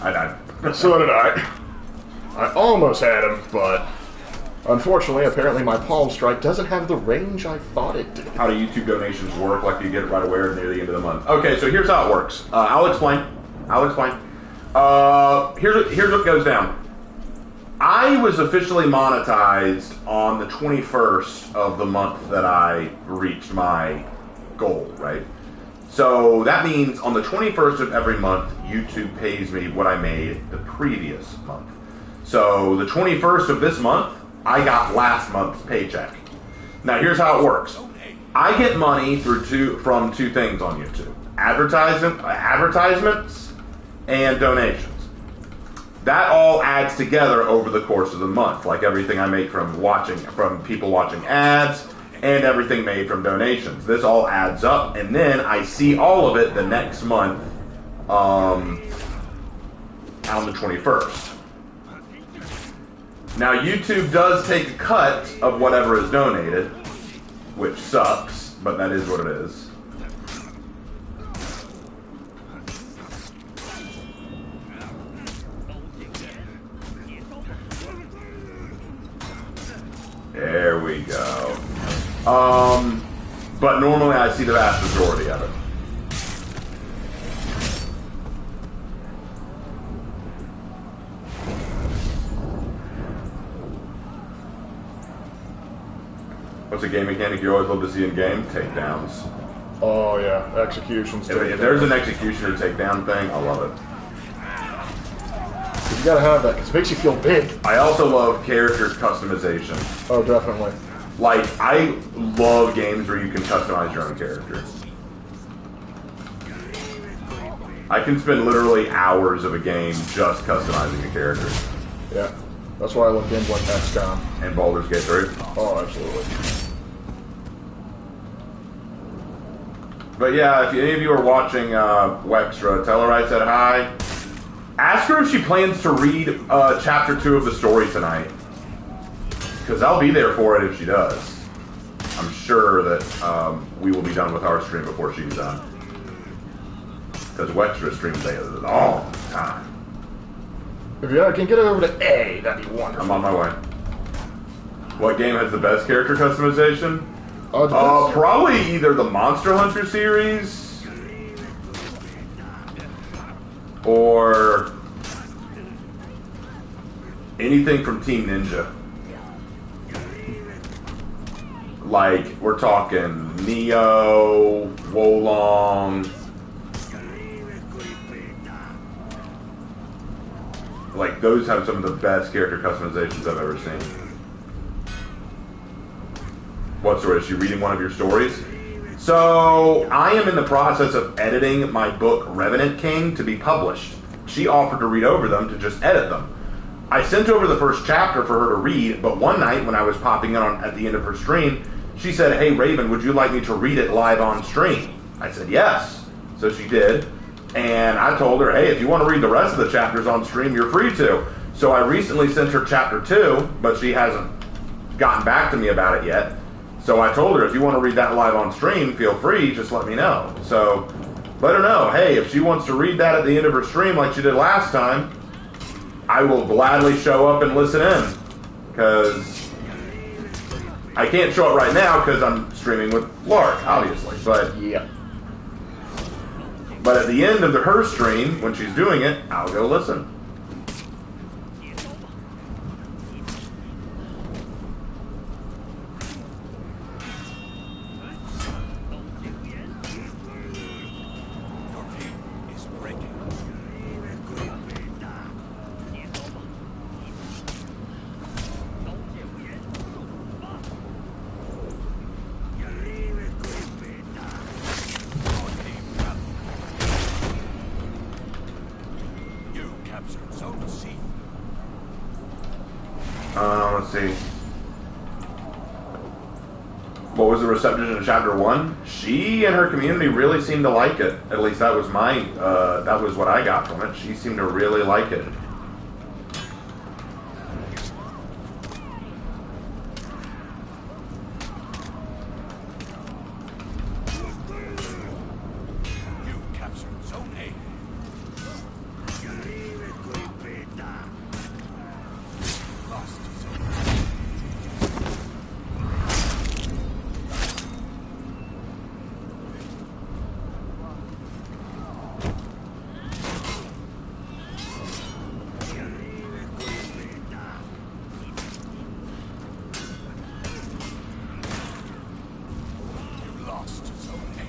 A: I died.
B: So did I. I almost had him, but unfortunately, apparently my palm strike doesn't have the range I thought it did.
A: How do YouTube donations work? Like, you get it right away or near the end of the month? Okay, so here's how it works. I'll explain. Here's what goes down. I was officially monetized on the 21st of the month that I reached my goal, right? So that means on the 21st of every month, YouTube pays me what I made the previous month. So the 21st of this month, I got last month's paycheck. Now here's how it works. I get money from two things on YouTube: advertisements and donations. That all adds together over the course of the month, like everything I make from people watching ads, and everything made from donations. This all adds up, and then I see all of it the next month on the 21st. Now, YouTube does take a cut of whatever is donated, which sucks, but that is what it is. There we go. But normally I see the vast majority of it. What's a game mechanic you always love to see in game? Takedowns.
B: Oh yeah, executions.
A: If there's an execution or takedown thing, I love it.
B: You gotta have that, because it makes you feel big.
A: I also love character customization.
B: Oh, definitely.
A: Like, I love games where you can customize your own character. I can spend literally hours of a game just customizing a character.
B: Yeah, that's why I love games like XCOM.
A: And Baldur's Gate 3.
B: Oh, absolutely.
A: But yeah, if any of you are watching Wextra, tell her I said hi. Ask her if she plans to read Chapter 2 of the story tonight. Because I'll be there for it if she does. I'm sure that we will be done with our stream before she's done. Because Wextra streams a long time.
B: If you can get it over to A, that'd be wonderful.
A: I'm on my way. What game has the best character customization?
B: Oh,
A: probably either the Monster Hunter series or anything from Team Ninja. Like, we're talking Neo, Wolong. Like, those have some of the best character customizations I've ever seen. What story? Is she reading one of your stories? So I am in the process of editing my book Revenant King to be published. She offered to read over them, to just edit them. I sent over the first chapter for her to read, but one night when I was popping in at the end of her stream, she said, "Hey Raven, would you like me to read it live on stream?" I said yes. So she did. And I told her, hey, if you want to read the rest of the chapters on stream, you're free to. So I recently sent her chapter 2, but she hasn't gotten back to me about it yet. So I told her, if you want to read that live on stream, feel free, just let me know. So let her know, hey, if she wants to read that at the end of her stream like she did last time, I will gladly show up and listen in. Because I can't show up right now because I'm streaming with Lark, obviously. But
B: Yeah.
A: But at the end of her stream, when she's doing it, I'll go listen.
C: Your team is breaking. You captured Zone C.
A: Let's see. What was the reception in chapter 1? She and her community really seemed to like it. At least that was that was what I got from it. She seemed to really like it.
C: You captured Zone A. Lost Zone C. You lost Zone A.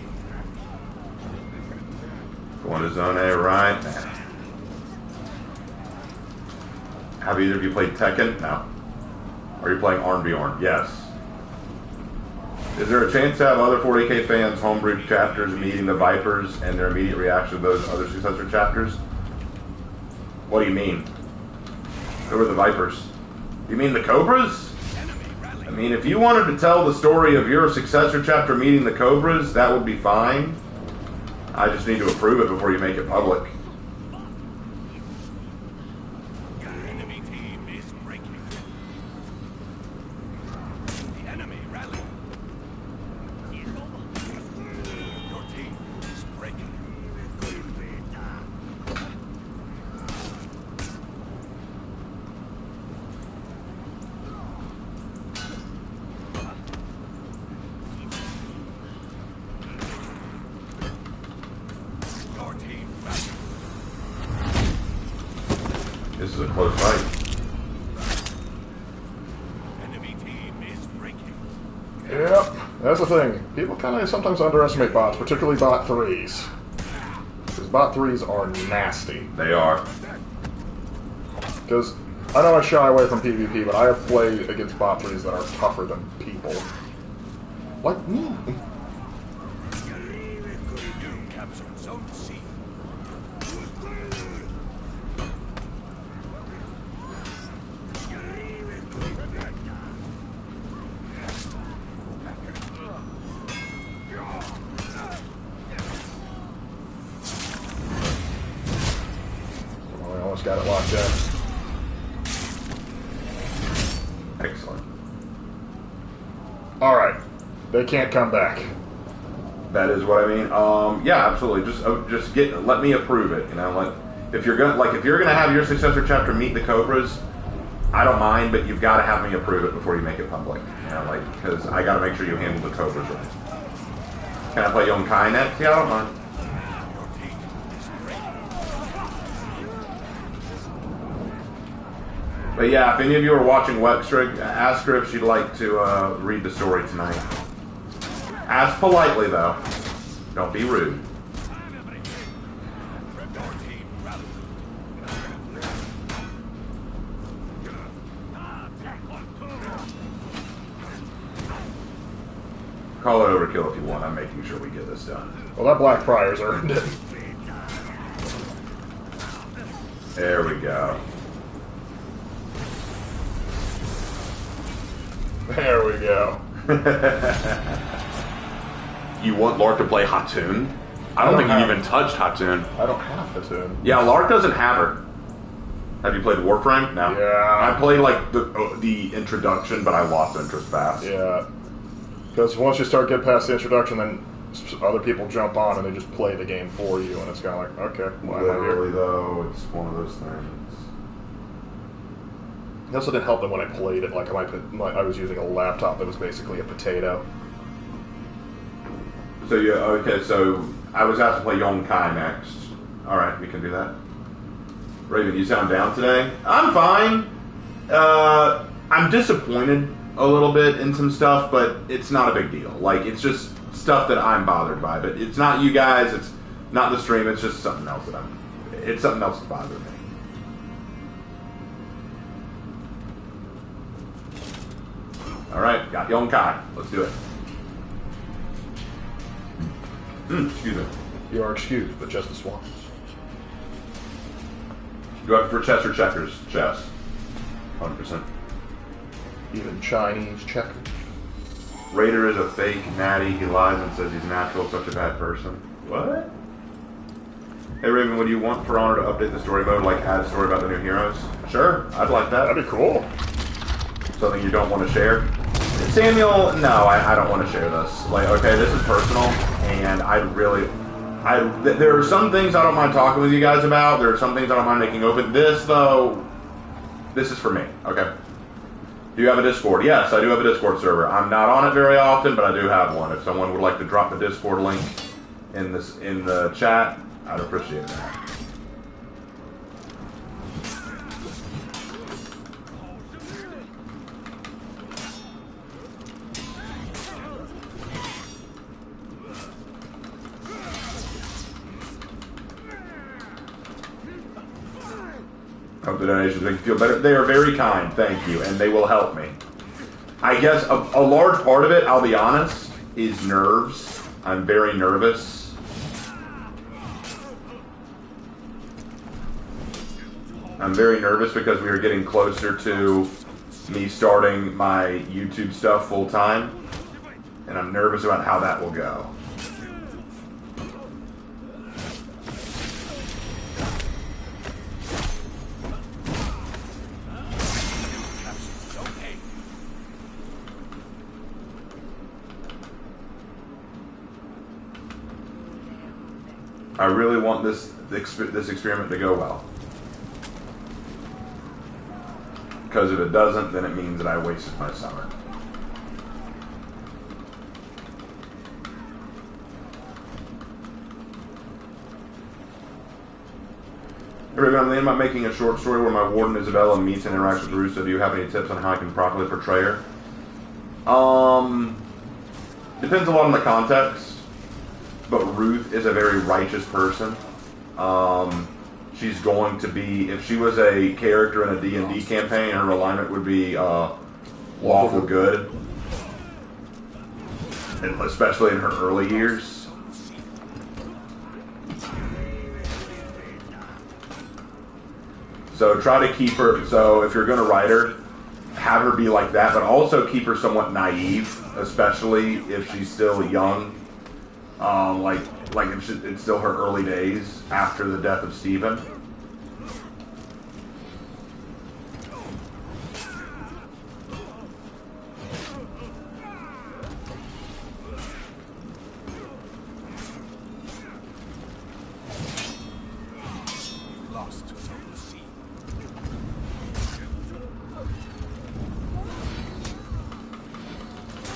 A: Going to Zone A, right? Have either of you played Tekken? No. Are you playing Arn Bjorn? Yes. Is there a chance to have other 40k fans homebrew chapters meeting the Vipers and their immediate reaction to those other successor chapters? What do you mean? Who are the Vipers? You mean the Cobras? I mean, if you wanted to tell the story of your successor chapter meeting the Cobras, that would be fine. I just need to approve it before you make it public.
C: Your enemy team is breaking. The enemy rally. Your team is breaking. Your team rally.
A: This is a close fight.
C: Enemy team is breaking.
B: Yep. That's the thing. People kind of sometimes underestimate bots, particularly bot 3s. Because bot 3s are nasty.
A: They are.
B: Because I know I shy away from PvP, but I have played against bot 3s that are tougher than people. Like me.
C: You captured Zone C.
B: Well, I almost got it locked in.
A: Excellent.
B: Alright. They can't come back.
A: That is what I mean. Yeah, absolutely. Just let me approve it. You know, if you're gonna have your successor chapter meet the Cobras, I don't mind, but you've got to have me approve it before you make it public. You know, because I got to make sure you handle the Cobras right. Can I play Yonkai next? Yeah, I don't mind.
C: Your team is breaking.
A: But yeah, if any of you are watching Wextrig, ask her if she'd like to read the story tonight. Ask politely, though. Don't be rude.
C: Your team rally.
A: Call it overkill if you want. I'm making sure we get this done.
B: Well, that Black Prior's earned it.
A: There we go.
B: There we go.
A: You want Lark to play Hatun? I don't think you even touched Hatun.
B: I don't have Hatun.
A: Yeah, Lark doesn't have her. Have you played Warframe? No.
B: Yeah.
A: I played like the introduction, but I lost interest fast.
B: Yeah. Because once you start getting past the introduction, then other people jump on and they just play the game for you, and it's kind of like, okay, why am I here?
A: Literally, though, it's one of those things.
B: It also didn't help that when I played it, like I was using a laptop that was basically a potato.
A: So okay, so I was asked to play Yonkai next. Alright, we can do that. Raven, you sound down today? I'm fine. I'm disappointed a little bit in some stuff, but it's not a big deal. Like, it's just stuff that I'm bothered by. But it's not you guys, it's not the stream, it's just something else that it's something else that bothers me. Alright, got Yonkai. Let's do it. Excuse me.
B: You are excused, but just this once.
A: Do I prefer chess or checkers? Chess. 100%.
B: Even Chinese checkers.
A: Raider is a fake natty. He lies and says he's natural. Such a bad person. What? Hey Raven, what do you want for Honor to update the story mode? Like add a story about the new heroes? Sure, I'd like that.
B: That'd be cool.
A: Something you don't want to share? Samuel, no, I don't want to share this. Like, okay, this is personal, and there are some things I don't mind talking with you guys about. There are some things I don't mind making open. This, though, this is for me, okay? Do you have a Discord? Yes, I do have a Discord server. I'm not on it very often, but I do have one. If someone would like to drop the Discord link in the chat, I'd appreciate that. Hope the donations make you feel better. They are very kind, thank you, and they will help me. I guess a large part of it, I'll be honest, is nerves. I'm very nervous. I'm very nervous because we are getting closer to me starting my YouTube stuff full time, and I'm nervous about how that will go. I really want this experiment to go well. Because if it doesn't, then it means that I wasted my summer. I'm thinking about making a short story where my warden Isabella meets and interacts with Russo. Do you have any tips on how I can properly portray her? Depends a lot on the context. But Ruth is a very righteous person. She's going to be, if she was a character in a D&D campaign, her alignment would be lawful good. And especially in her early years. So try to keep her, so if you're going to write her, have her be like that, but also keep her somewhat naive, especially if she's still young. Like it's still her early days after the death of Stephen.
C: Lost to the sea.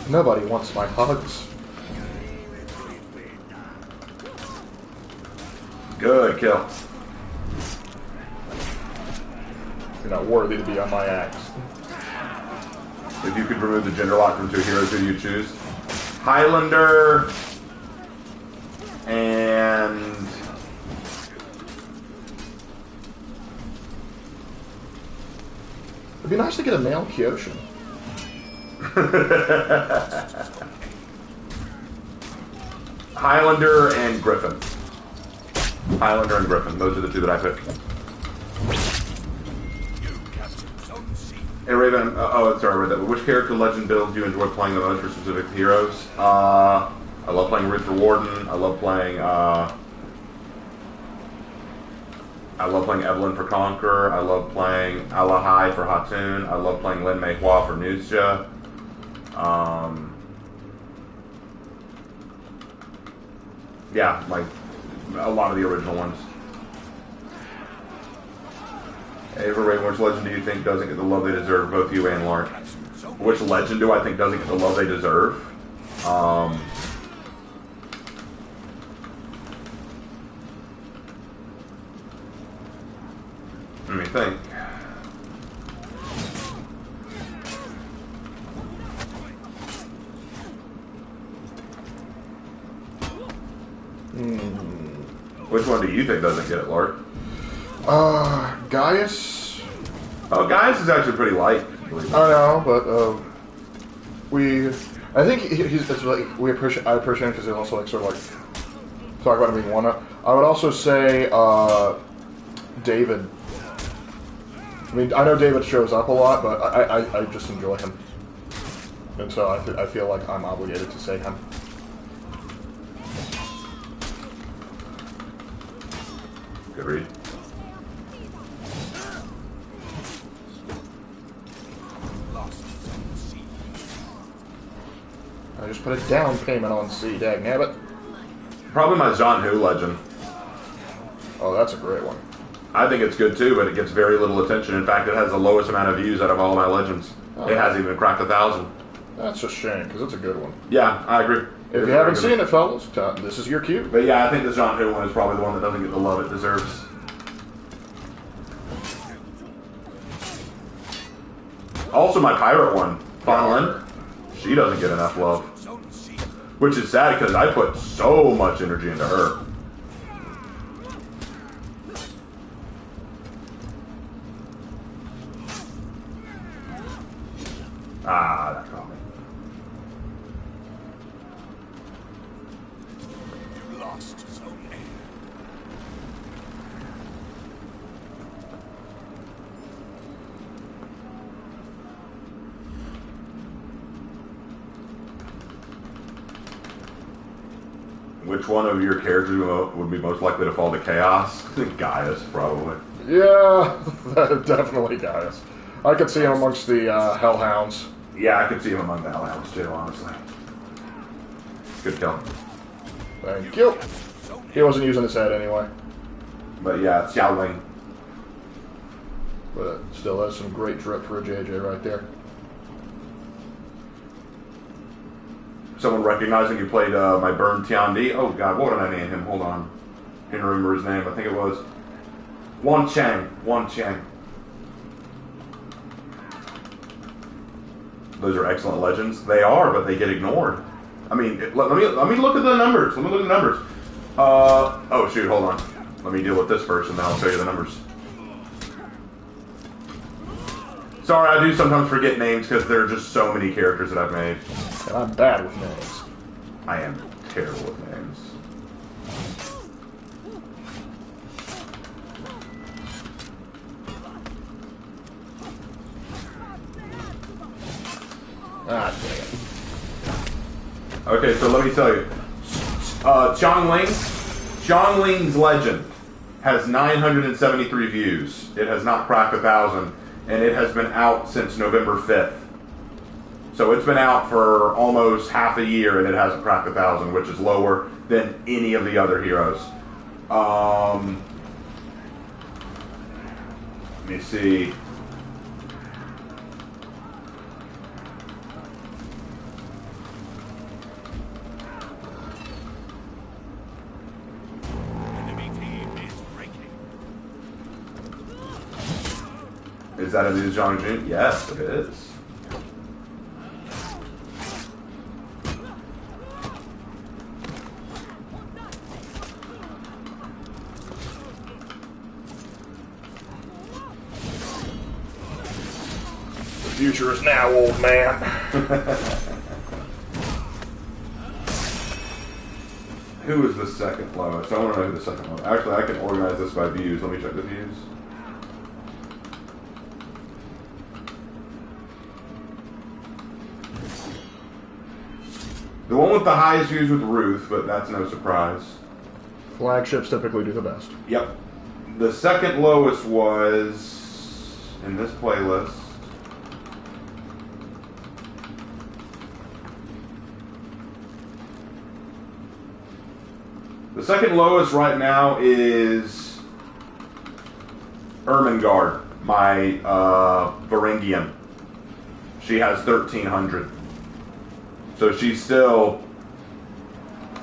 B: Nobody wants my hugs.
A: Good kill.
B: You're not worthy to be on my axe.
A: If you could remove the gender lock from two heroes, who do you choose? Highlander and
B: It'd be nice to get a male Kyoshin.
A: Highlander and Griffin. Highlander and Griffin. Those are the two that I picked. Hey Raven, oh sorry, I read that. Which character legend builds do you enjoy playing the most for specific heroes? I love playing Ruther Warden. I love playing Evelyn for Conqueror. I love playing Alahai for Hatun. I love playing Lin Mei Hua for Nuzja. Yeah, like a lot of the original ones. Ava Raven, which legend do you think doesn't get the love they deserve, both you and Lark? Which legend do I think doesn't get the love they deserve? Let me think. Which one do you think doesn't get it, Lark?
B: Gaius?
A: Oh, Gaius is actually pretty light.
B: I know, but, I think he's, it's like, I appreciate him because he also, like, sort of, like, talk about him being one-up. I would also say, David. I mean, I know David shows up a lot, but I just enjoy him. And so I feel like I'm obligated to say him.
A: Good read.
B: I just put a down payment on C, dagnabbit.
A: Probably my John Who legend.
B: Oh, that's a great one.
A: I think it's good too, but it gets very little attention. In fact, it has the lowest amount of views out of all my legends.
B: Oh.
A: It hasn't even cracked 1,000.
B: That's a shame, because it's a good one.
A: Yeah, I agree.
B: If you haven't seen it, fellas, this is your cue.
A: But yeah, I think the John Who one is probably the one that doesn't get the love it deserves. Also, my pirate one, Fonlin, she doesn't get enough love. Which is sad because I put so much energy into her. Ah, that caught me.
C: You lost zone A.
A: Which one of your characters would be most likely to fall to chaos? I think Gaius, probably.
B: Yeah, definitely Gaius. I could see him amongst the Hellhounds.
A: Yeah, I could see him among the Hellhounds too, honestly. Good kill.
B: Thank you. He wasn't using his head anyway.
A: But yeah, it's Xiaoling.
B: But still, that's some great drip for a JJ right there.
A: Someone recognizing you played my Burn Tiandi. Oh god, what did I name him? Hold on. Can't remember his name. I think it was Wan Chang. Wan Chang. Those are excellent legends. They are, but they get ignored. I mean, let me look at the numbers. Let me look at the numbers. Oh shoot, hold on. Let me deal with this first, and then I'll show you the numbers. Sorry, I do sometimes forget names because there are just so many characters that I've made.
B: And I'm bad with names.
A: I am terrible with names.
B: Ah, dang it.
A: Okay, so let me tell you. Xiangling's legend has 973 views. It has not cracked 1,000, and it has been out since November 5th. So it's been out for almost half a year, and it hasn't cracked 1,000, which is lower than any of the other heroes. Let me see.
C: Enemy team is breaking.
A: Is that a new genre? Yes, it is.
B: The future is now, old man.
A: Who is the second lowest? I want to know who the second lowest. Actually, I can organize this by views. Let me check the views. The one with the highest views was Ruth, but that's no surprise.
B: Flagships typically do the best.
A: Yep. The second lowest was in this playlist. The second lowest right now is Ermengarde, my Varangian. She has 1,300. So she's still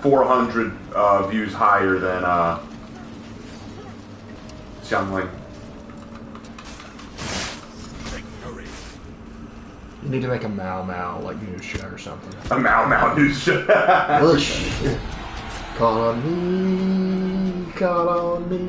A: 400 views higher than Xiangling.
C: Victory.
B: You need to make a Mao Mao like news shit or something.
A: A Mao Mao news shit.
B: Push. Call on me, call on me.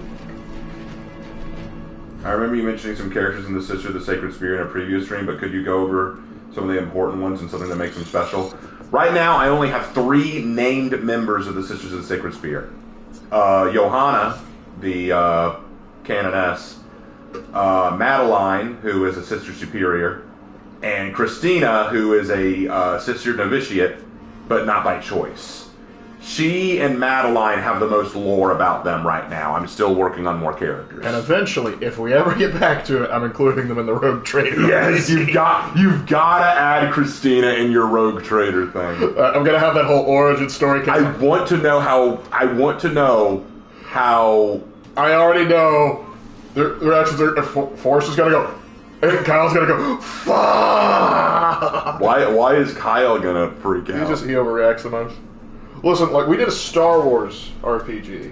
A: I remember you mentioning some characters in the Sister of the Sacred Spear in a previous stream, but could you go over some of the important ones and something that makes them special? Right now, I only have 3 named members of the Sisters of the Sacred Spear. Johanna, the canoness, Madeline, who is a Sister Superior, and Christina, who is a Sister Novitiate, but not by choice. She and Madeline have the most lore about them right now. I'm still working on more characters.
B: And eventually, if we ever get back to it, I'm including them in the Rogue Trader.
A: Yes, you've got to add Christina in your Rogue Trader thing.
B: I'm gonna have that whole origin story.
A: I want to know how.
B: I already know. Their actions are. Forrest is gonna go. And Kyle's gonna go. Fuck.
A: Why is Kyle gonna freak out?
B: He overreacts the most. Listen, like, we did a Star Wars RPG,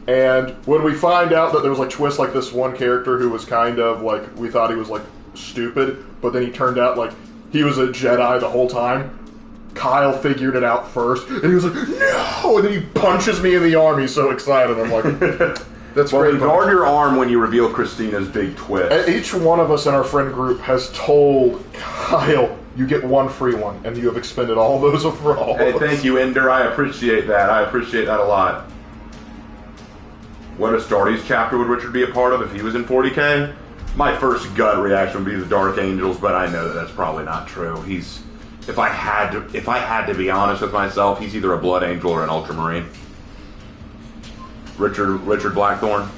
B: and when we find out that there was, like, twists like this one character who was kind of, like, we thought he was, like, stupid, but then he turned out, like, he was a Jedi the whole time, Kyle figured it out first, and he was like, no! And then he punches me in the arm, he's so excited. I'm like, that's great.
A: Guard your arm when you reveal Christina's big twist.
B: And each one of us in our friend group has told Kyle, you get one free one, and you have expended all those for all.
A: Hey, thank you, Ender. I appreciate that. I appreciate that a lot. What Astartes chapter would Richard be a part of if he was in 40K? My first gut reaction would be the Dark Angels, but I know that that's probably not true. If I had to be honest with myself, he's either a Blood Angel or an Ultramarine. Richard Blackthorn.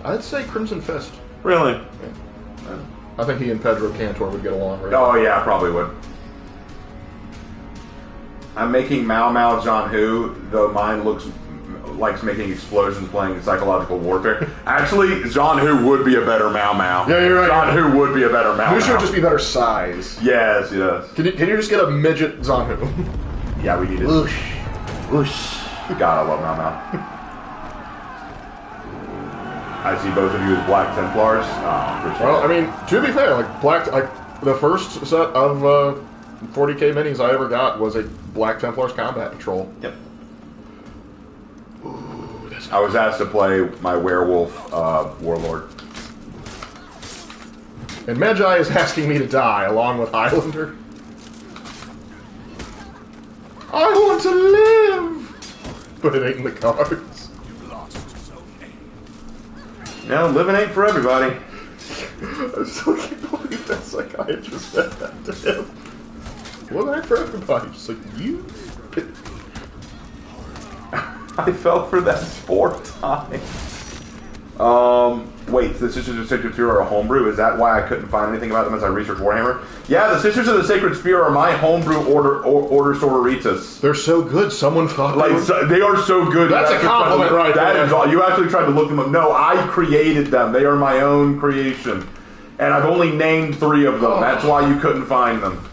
B: I'd say Crimson Fist.
A: Really?
B: Yeah. I think he and Pedro Cantor would get along really
A: well. Oh yeah, probably would. I'm making Mao Mao John Hu, though mine likes making explosions playing psychological warfare. Actually, John Hu would be a better Mao Mao.
B: Yeah, you're right.
A: John Hu would be a better Mao Mao.
B: Who should just be better size?
A: Yes, yes.
B: Can you just get a midget Zanhu?
A: Yeah, we need it.
B: Whoosh. Whoosh.
A: God, I love Mao Mao. I see both of you as Black Templars.
B: Well, I mean, to be fair, like the first set of 40K minis I ever got was a Black Templars Combat Patrol.
A: Yep. Ooh, I was asked to play my werewolf warlord.
B: And Magi is asking me to die along with Highlander. I want to live, but it ain't in the cards.
A: No, living ain't for everybody.
B: I still can't believe that psychiatrist said that to him. Living ain't for everybody. Just like, you?
A: I fell for that 4 times. Wait, the Sisters of the Sacred Spear are a homebrew? Is that why I couldn't find anything about them as I researched Warhammer? Yeah, the Sisters of the Sacred Spear are my homebrew order sororitas.
B: They're so good, someone thought
A: they are so good.
B: That's a compliment right there.
A: That is all. You actually tried to look them up. No, I created them. They are my own creation. And I've only named 3 of them. That's why you couldn't find them.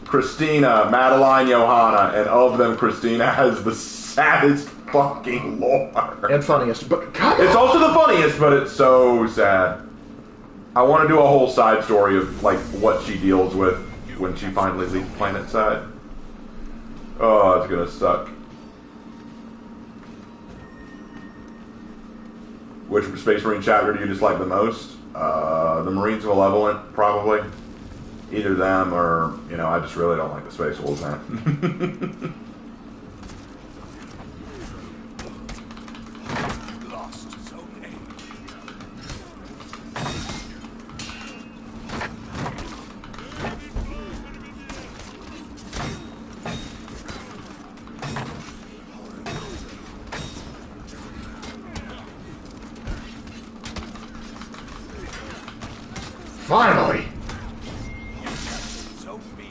A: Christina, Madeline, Johanna, and of them, Christina has the saddest fucking lore.
B: And funniest, but God.
A: It's also the funniest, but it's so sad. I want to do a whole side story of like what she deals with when she finally leaves planet side. Oh, it's gonna suck. Which Space Marine chapter do you dislike the most? The Marines Malevolent, probably. Either them or, I just really don't like the Space Wolves, man.
B: Finally!
C: So me.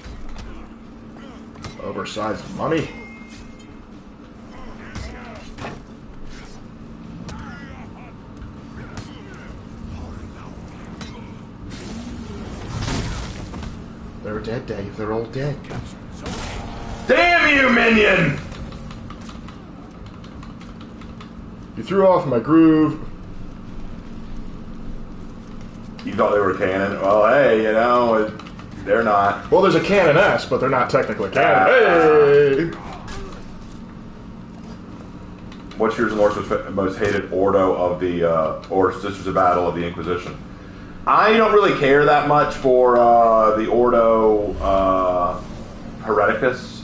B: Oversized mummy. They're dead, Dave. They're all dead.
A: Damn you, minion!
B: You threw off my groove.
A: You thought they were canon? Well, hey, you know, they're not.
B: Well, there's a canoness, but they're not technically canon. Hey!
A: What's yours and most hated Ordo of the, or Sisters of Battle of the Inquisition? I don't really care that much for the Ordo Hereticus.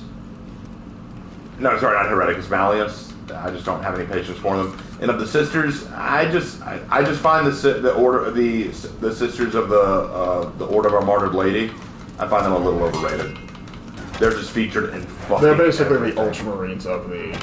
A: No, sorry, not Hereticus, Malleus. I just don't have any patience for them. And of the sisters, I just find the order the sisters of the Order of Our Martyred Lady, I find them a little overrated. They're just featured in fucking.
B: They're basically
A: everything.
B: the Ultramarines of the.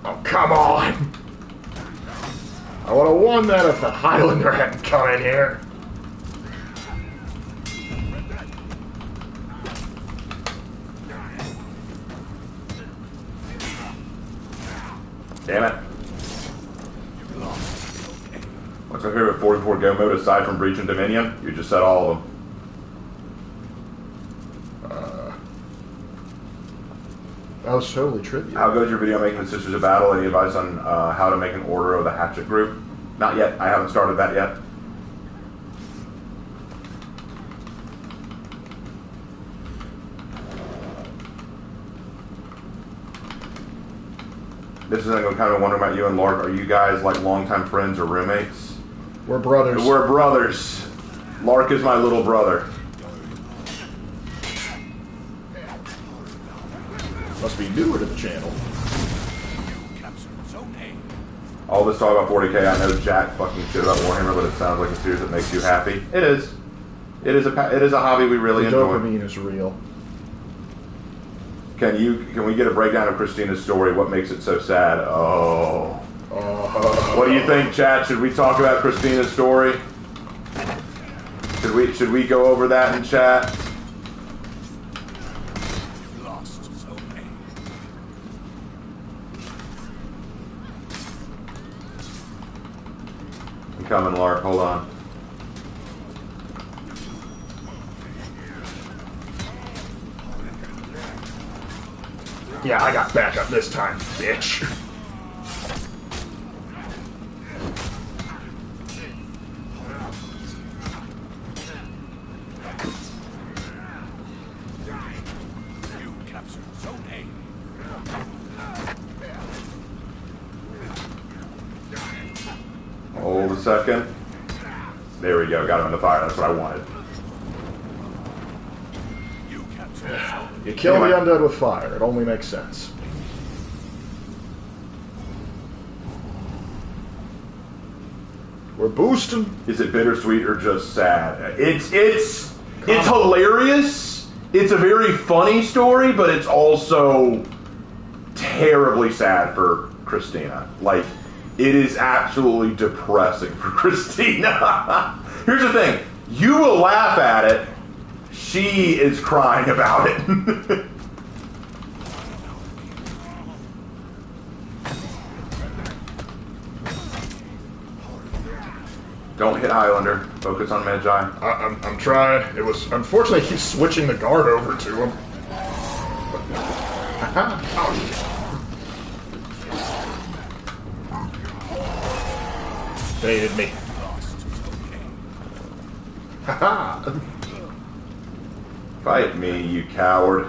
B: Oh, come on! I would have won that if the Highlander hadn't come in here.
A: Damn it. What's my favorite 44 go mode aside from Breach and Dominion? You just said all of them.
B: That was totally trivia.
A: How goes your video making the Sisters of Battle? Any advice on how to make an order of the Hatchet group? Not yet. I haven't started that yet. This is I'm kind of wondering about you and Lark. Are you guys like longtime friends or roommates?
B: We're brothers.
A: We're brothers. Lark is my little brother.
B: Must be newer to the channel.
A: All this talk about 40K, I know jack fucking shit about Warhammer, but it sounds like a series that makes you happy. It is. It is a hobby we really
B: The
A: enjoy.
B: dopamine is real.
A: Can we get a breakdown of Christina's story? What makes it so sad? Oh. What do you think, chat? Should we talk about Christina's story? Should we go over that in chat? I'm coming, Lark. Hold on.
B: Yeah, I got backup this time, bitch.
A: Hold a second. There we go. Got him in the fire. That's what I wanted.
B: You kill the undead with fire. It only makes sense. We're boosting.
A: Is it bittersweet or just sad? It's hilarious. It's a very funny story, but it's also terribly sad for Christina. Like, it is absolutely depressing for Christina. Here's the thing. You will laugh at it. She is crying about it. Don't hit Highlander. Focus on Medjai.
B: I'm trying. It was unfortunately he's switching the guard over to him. Baited me. Haha.
A: Fight me, you coward.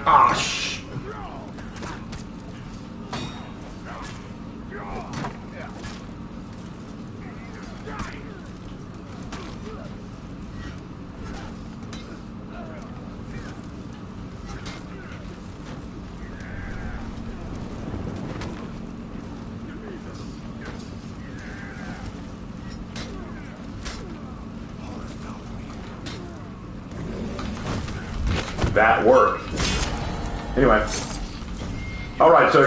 B: Ah, shh.
A: that worked. Anyway. Alright, so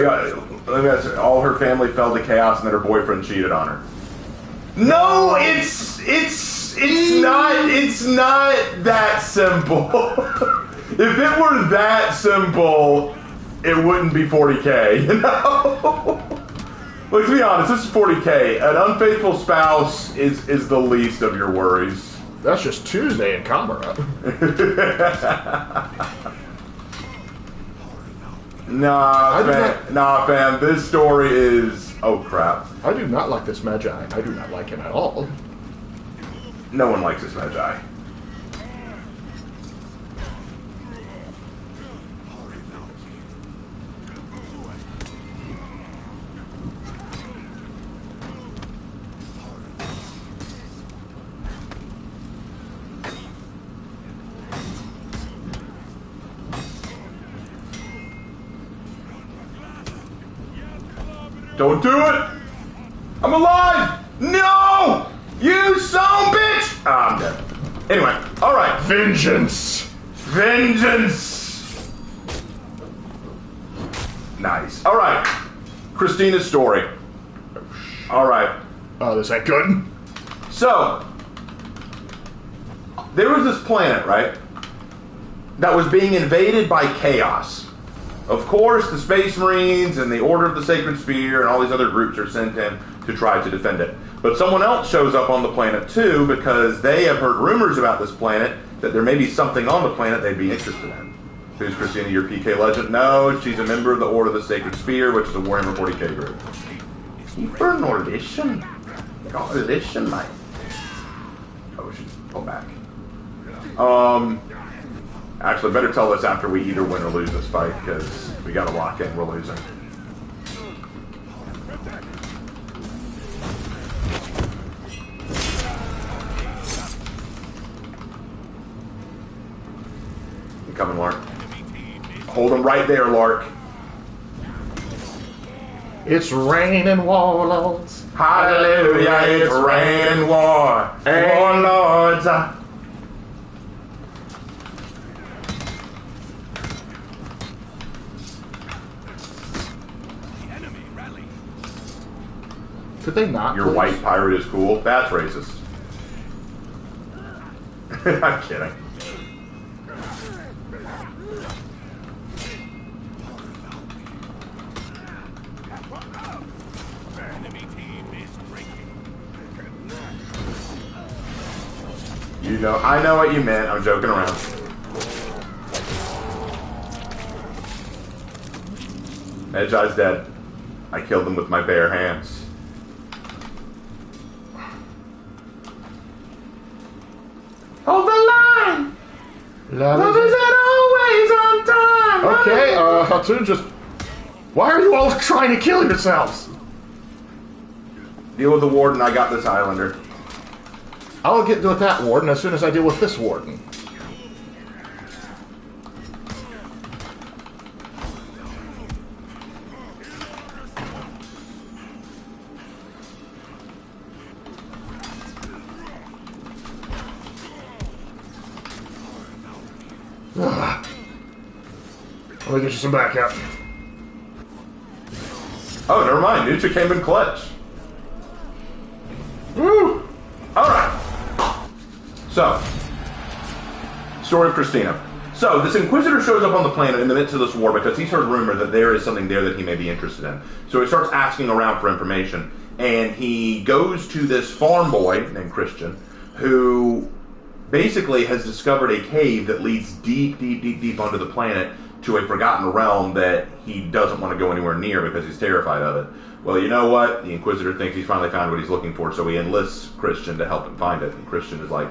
A: let me ask you, all her family fell to chaos and then her boyfriend cheated on her. No, it's not that simple. If it were that simple, it wouldn't be 40K, you know? Let's be honest, this is 40K. An unfaithful spouse is the least of your worries.
B: That's just Tuesday in Camera.
A: Nah, fam. This story is... Oh, crap.
B: I do not like this Magi. I do not like him at all.
A: No one likes this Magi. Don't do it! I'm alive! No! You son of a bitch! Ah, I'm dead. Anyway, alright.
B: Vengeance!
A: Vengeance! Nice. Alright. Christina's story. Alright.
B: Oh, is that good?
A: So, there was this planet, right? That was being invaded by chaos. Of course, the Space Marines and the Order of the Sacred Spear and all these other groups are sent in to try to defend it. But someone else shows up on the planet too because they have heard rumors about this planet that there may be something on the planet they'd be interested in. Who's Christina, your PK legend? No, she's a member of the Order of the Sacred Spear, which is a Warhammer 40K group. Keeper Nordition? Nordition, mate. Oh, we should pull back. Actually, better tell this after we either win or lose this fight, because we gotta lock in, we're losing. You coming, Lark? Hold him right there, Lark.
B: It's raining warlords.
A: Hallelujah, it's raining war. Warlords.
B: Could they not?
A: Your white pirate is cool? That's racist. I'm kidding. You know, I know what you meant. I'm joking around. Magi's dead. I killed him with my bare hands. Hold the line! Love isn't always on time!
B: Okay, Hatun, just... Why are you all trying to kill yourselves?
A: Deal with the warden, I got this Highlander.
B: I'll get with that warden as soon as I deal with this warden. Let me get you some backup.
A: Oh, never mind. Nutra came in clutch.
B: Woo!
A: Alright. So, story of Christina. So, this Inquisitor shows up on the planet in the midst of this war because he's heard rumor that there is something there that he may be interested in. So he starts asking around for information. And he goes to this farm boy named Christian, who basically has discovered a cave that leads deep, deep, deep, deep under the planet to a forgotten realm that he doesn't want to go anywhere near because he's terrified of it. Well, you know what? The Inquisitor thinks he's finally found what he's looking for, so he enlists Christian to help him find it. And Christian is like,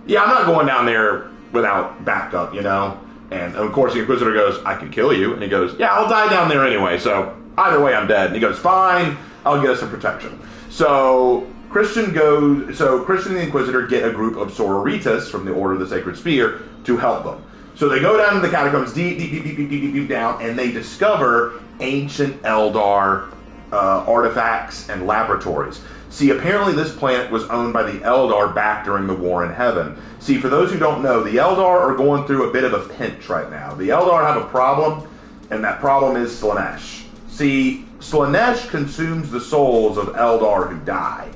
A: yeah, I'm not going down there without backup, you know? And of course the Inquisitor goes, I could kill you. And he goes, yeah, I'll die down there anyway, so either way I'm dead. And he goes, fine, I'll get us some protection. So Christian and the Inquisitor get a group of Sororitas from the Order of the Sacred Spear to help them. So they go down to the catacombs deep, deep, deep, deep, deep, deep, deep down, and they discover ancient Eldar artifacts, and laboratories. See, apparently this planet was owned by the Eldar back during the War in Heaven. See, for those who don't know, the Eldar are going through a bit of a pinch right now. The Eldar have a problem, and that problem is Slaanesh. See, Slaanesh consumes the souls of Eldar who die.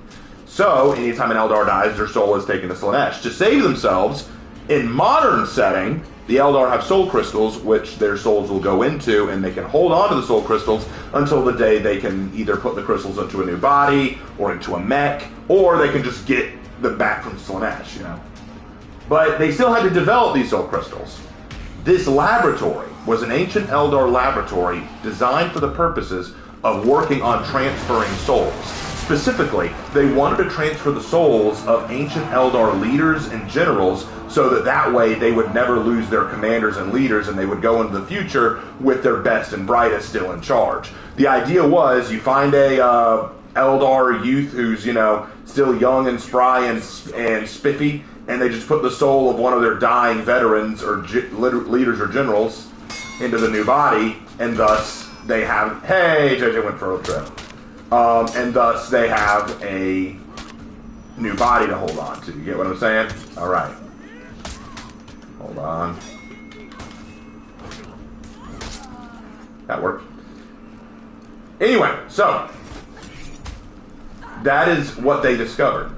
A: So, anytime an Eldar dies, their soul is taken to Slaanesh. To save themselves, in modern setting, the Eldar have soul crystals, which their souls will go into, and they can hold on to the soul crystals until the day they can either put the crystals into a new body, or into a mech, or they can just get them back from Slaanesh, you know. But they still had to develop these soul crystals. This laboratory was an ancient Eldar laboratory designed for the purposes of working on transferring souls. Specifically, they wanted to transfer the souls of ancient Eldar leaders and generals so that way they would never lose their commanders and leaders, and they would go into the future with their best and brightest still in charge. The idea was you find a Eldar youth who's, you know, still young and spry and spiffy, and they just put the soul of one of their dying veterans or leaders or generals into the new body, and thus they have, hey, JJ went for a trip. And thus they have a new body to hold on to. You get what I'm saying? All right. Hold on. That worked. Anyway, so that is what they discovered.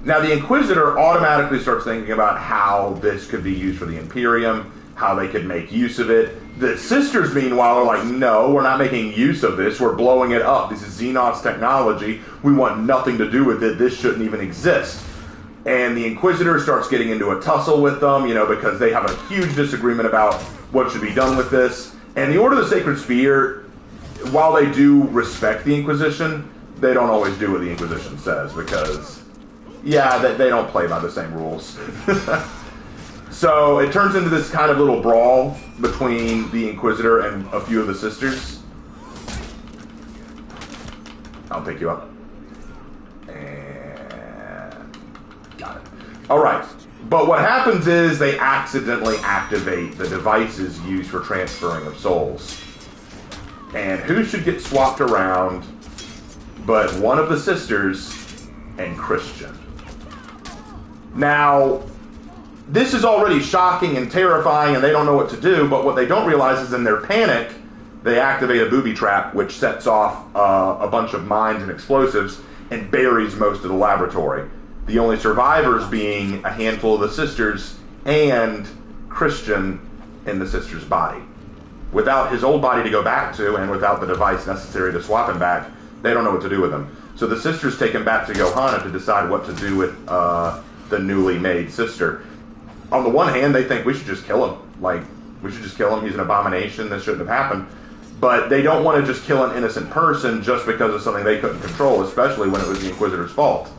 A: Now the Inquisitor automatically starts thinking about how this could be used for the Imperium, how they could make use of it. The sisters, meanwhile, are like, no, we're not making use of this. We're blowing it up. This is Xenos technology. We want nothing to do with it. This shouldn't even exist. And the Inquisitor starts getting into a tussle with them, you know, because they have a huge disagreement about what should be done with this. And the Order of the Sacred Spear, while they do respect the Inquisition, they don't always do what the Inquisition says because, yeah, they don't play by the same rules. So it turns into this kind of little brawl between the Inquisitor and a few of the sisters. I'll pick you up. And got it. Alright. But what happens is they accidentally activate the devices used for transferring of souls. And who should get swapped around but one of the sisters and Christian. Now, this is already shocking and terrifying, and they don't know what to do, but what they don't realize is in their panic, they activate a booby trap, which sets off a bunch of mines and explosives and buries most of the laboratory. The only survivors being a handful of the sisters and Christian in the sister's body. Without his old body to go back to, and without the device necessary to swap him back, they don't know what to do with him. So the sisters take him back to Johanna to decide what to do with the newly made sister. On the one hand, they think we should just kill him. Like, we should just kill him. He's an abomination. This shouldn't have happened. But they don't want to just kill an innocent person just because of something they couldn't control, especially when it was the Inquisitor's fault.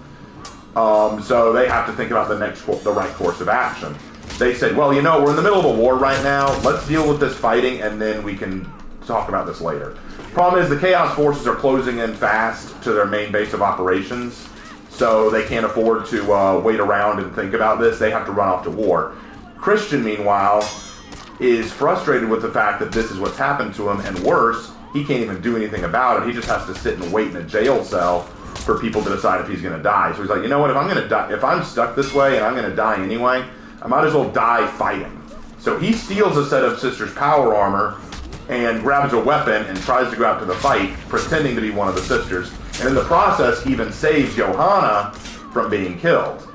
A: So they have to think about the right course of action. They said, well, you know, we're in the middle of a war right now. Let's deal with this fighting, and then we can talk about this later. Problem is, the Chaos Forces are closing in fast to their main base of operations. So they can't afford to wait around and think about this. They have to run off to war. Christian, meanwhile, is frustrated with the fact that this is what's happened to him, and worse, he can't even do anything about it. He just has to sit and wait in a jail cell for people to decide if he's going to die. So he's like, you know what, if I'm going to die, if I'm stuck this way and I'm going to die anyway, I might as well die fighting. So he steals a set of Sister's power armor and grabs a weapon and tries to go out to the fight, pretending to be one of the sisters. And in the process, even saves Johanna from being killed.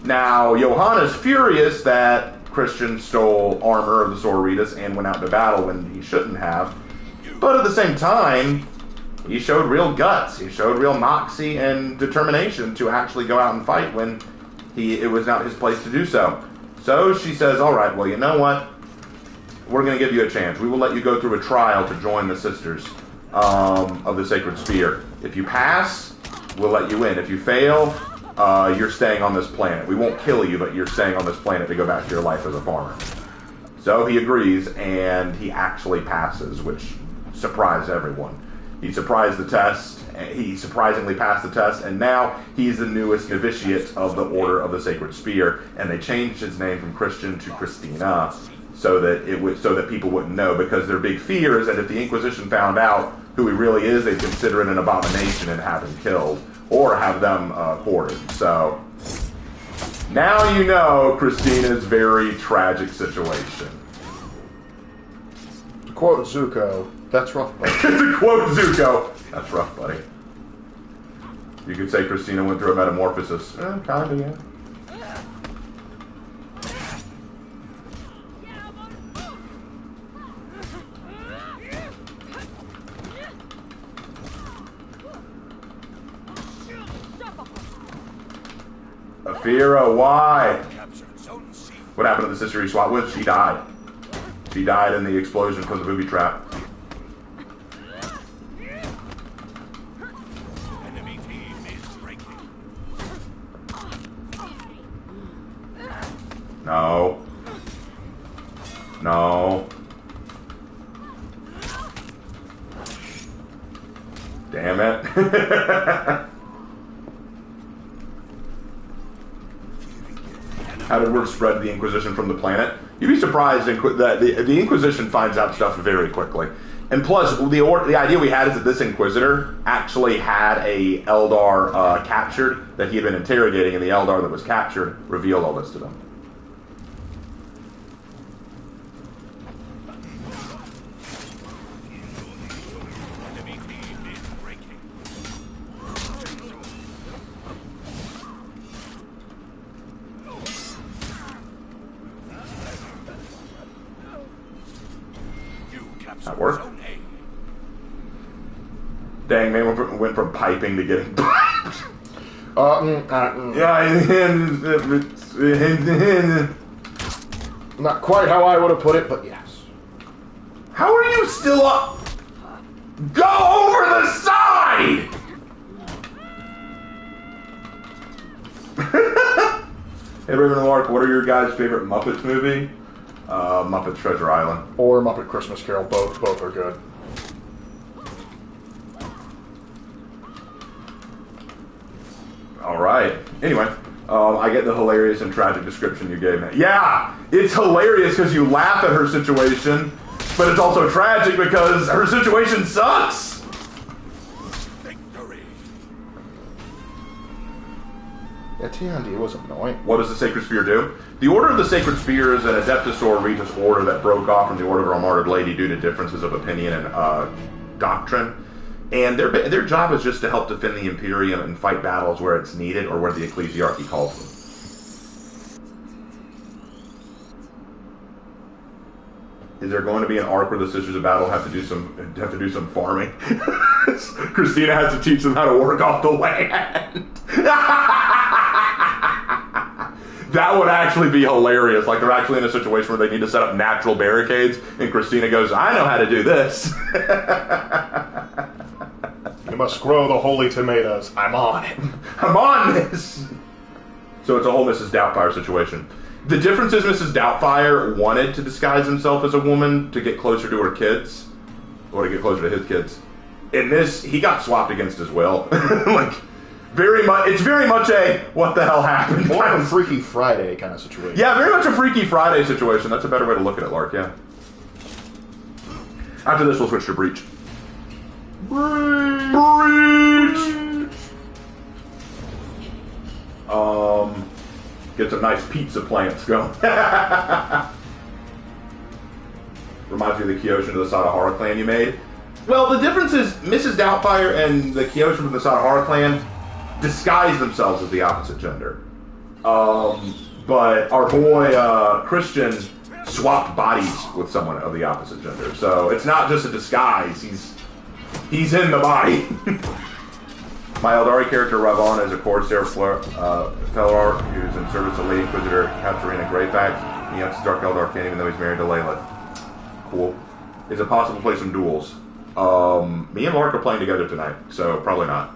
A: Now, Johanna's furious that Christian stole armor of the Zorritas and went out to battle when he shouldn't have. But at the same time, he showed real guts. He showed real moxie and determination to actually go out and fight when it was not his place to do so. So she says, all right, well, you know what? We're going to give you a chance. We will let you go through a trial to join the Sisters of the Sacred Spear. If you pass, we'll let you in. If you fail, you're staying on this planet. We won't kill you, but you're staying on this planet to go back to your life as a farmer. So he agrees, and he actually passes, which surprised everyone. He surprised the test. He surprisingly passed the test, and now he's the newest novitiate of the Order of the Sacred Spear. And they changed his name from Christian to Christina, so that people wouldn't know, because their big fear is that if the Inquisition found out who he really is, they'd consider it an abomination and have him killed, or have them quartered. So, now you know Christina's very tragic situation.
B: To quote Zuko, that's rough, buddy.
A: To quote Zuko, that's rough, buddy. You could say Christina went through a metamorphosis. Kinda, yeah. Afira, why? What happened to the sister you swapped with? She died. She died in the explosion from the booby trap.
C: Enemy team is breaking.
A: No. No. Damn it. How did word spread to the Inquisition from the planet? You'd be surprised that the Inquisition finds out stuff very quickly. And plus, the idea we had is that this Inquisitor actually had a Eldar captured that he had been interrogating, and the Eldar that was captured revealed all this to them.
C: Enemy team is breaking. You captured
A: That worked.
C: Zone A.
A: Dang, man went from piping to getting piped. Yeah,
B: Not quite how I would have put it, but yes.
A: How are you still up? Go over the side! Hey, Raven and Lark, what are your guys' favorite Muppets movie? Muppet Treasure Island.
B: Or Muppet Christmas Carol, both are good.
A: Alright. Anyway, I get the hilarious and tragic description you gave me. Yeah! It's hilarious because you laugh at her situation, but it's also tragic because her situation sucks!
C: Victory.
B: Yeah, TND was annoying.
A: What does the Sacred Spear do? The Order of the Sacred Spear is an Adeptus Sororitas order that broke off from the Order of Our Martyred Lady due to differences of opinion and doctrine. And their job is just to help defend the Imperium and fight battles where it's needed or where the Ecclesiarchy calls them. Is there going to be an arc where the Sisters of Battle have to do some farming? Christina has to teach them how to work off the land. That would actually be hilarious. Like they're actually in a situation where they need to set up natural barricades, and Christina goes, "I know how to do this."
B: You must grow the holy tomatoes. I'm on it.
A: I'm on this. So it's a whole Mrs. Doubtfire situation. The difference is Mrs. Doubtfire wanted to disguise himself as a woman to get closer to her kids, or to get closer to his kids. In this, he got swapped against his will. Like, it's very much a what the hell happened.
B: More of a Freaky Friday kind of situation.
A: Yeah, very much a Freaky Friday situation. That's a better way to look at it, Lark. Yeah. After this, we'll switch to Breach. Breach. Get some nice pizza plants going. Reminds me of the Kyoshin to the Sadahara clan you made. Well, the difference is Mrs. Doubtfire and the Kyoshin from the Sadahara clan disguise themselves as the opposite gender. But our boy Christian swapped bodies with someone of the opposite gender. So it's not just a disguise. He's in the body. My Eldari character, Ravon, is a Corsair Fellar who's in service of Lady Inquisitor Katarina Greyfax. He hunts Dark Eldar King even though he's married to Layla. Cool. Is it possible to play some duels? Me and Lark are playing together tonight, so probably not.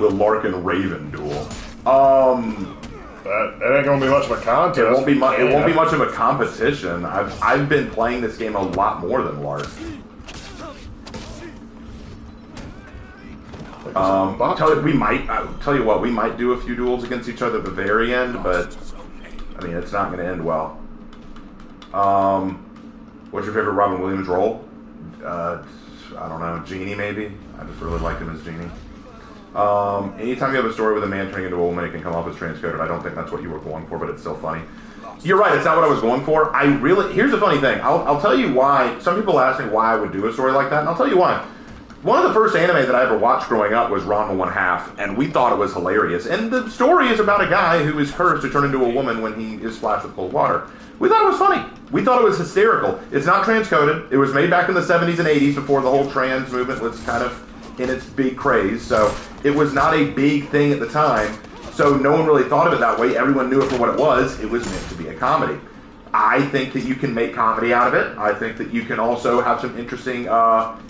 A: will Lark and Raven duel?
B: That ain't gonna be much of a contest.
A: It won't be much. It won't be much of a competition. I've been playing this game a lot more than Lark. Tell you what, we might do a few duels against each other at the very end, but I mean, it's not going to end well. What's your favorite Robin Williams role? I don't know, Genie maybe. I just really like him as Genie. Anytime you have a story with a man turning into a woman, it can come off as transcoded. I don't think that's what you were going for, but it's still funny. You're right, it's not what I was going for. Here's the funny thing. I'll tell you why. Some people ask me why I would do a story like that, and I'll tell you why. One of the first anime that I ever watched growing up was Ranma 1/2, and we thought it was hilarious. And the story is about a guy who is cursed to turn into a woman when he is splashed with cold water. We thought it was funny. We thought it was hysterical. It's not transcoded. It was made back in the 70s and 80s before the whole trans movement was kind of in its big craze. So it was not a big thing at the time. So no one really thought of it that way. Everyone knew it for what it was. It was meant to be a comedy. I think that you can make comedy out of it. I think that you can also have some interesting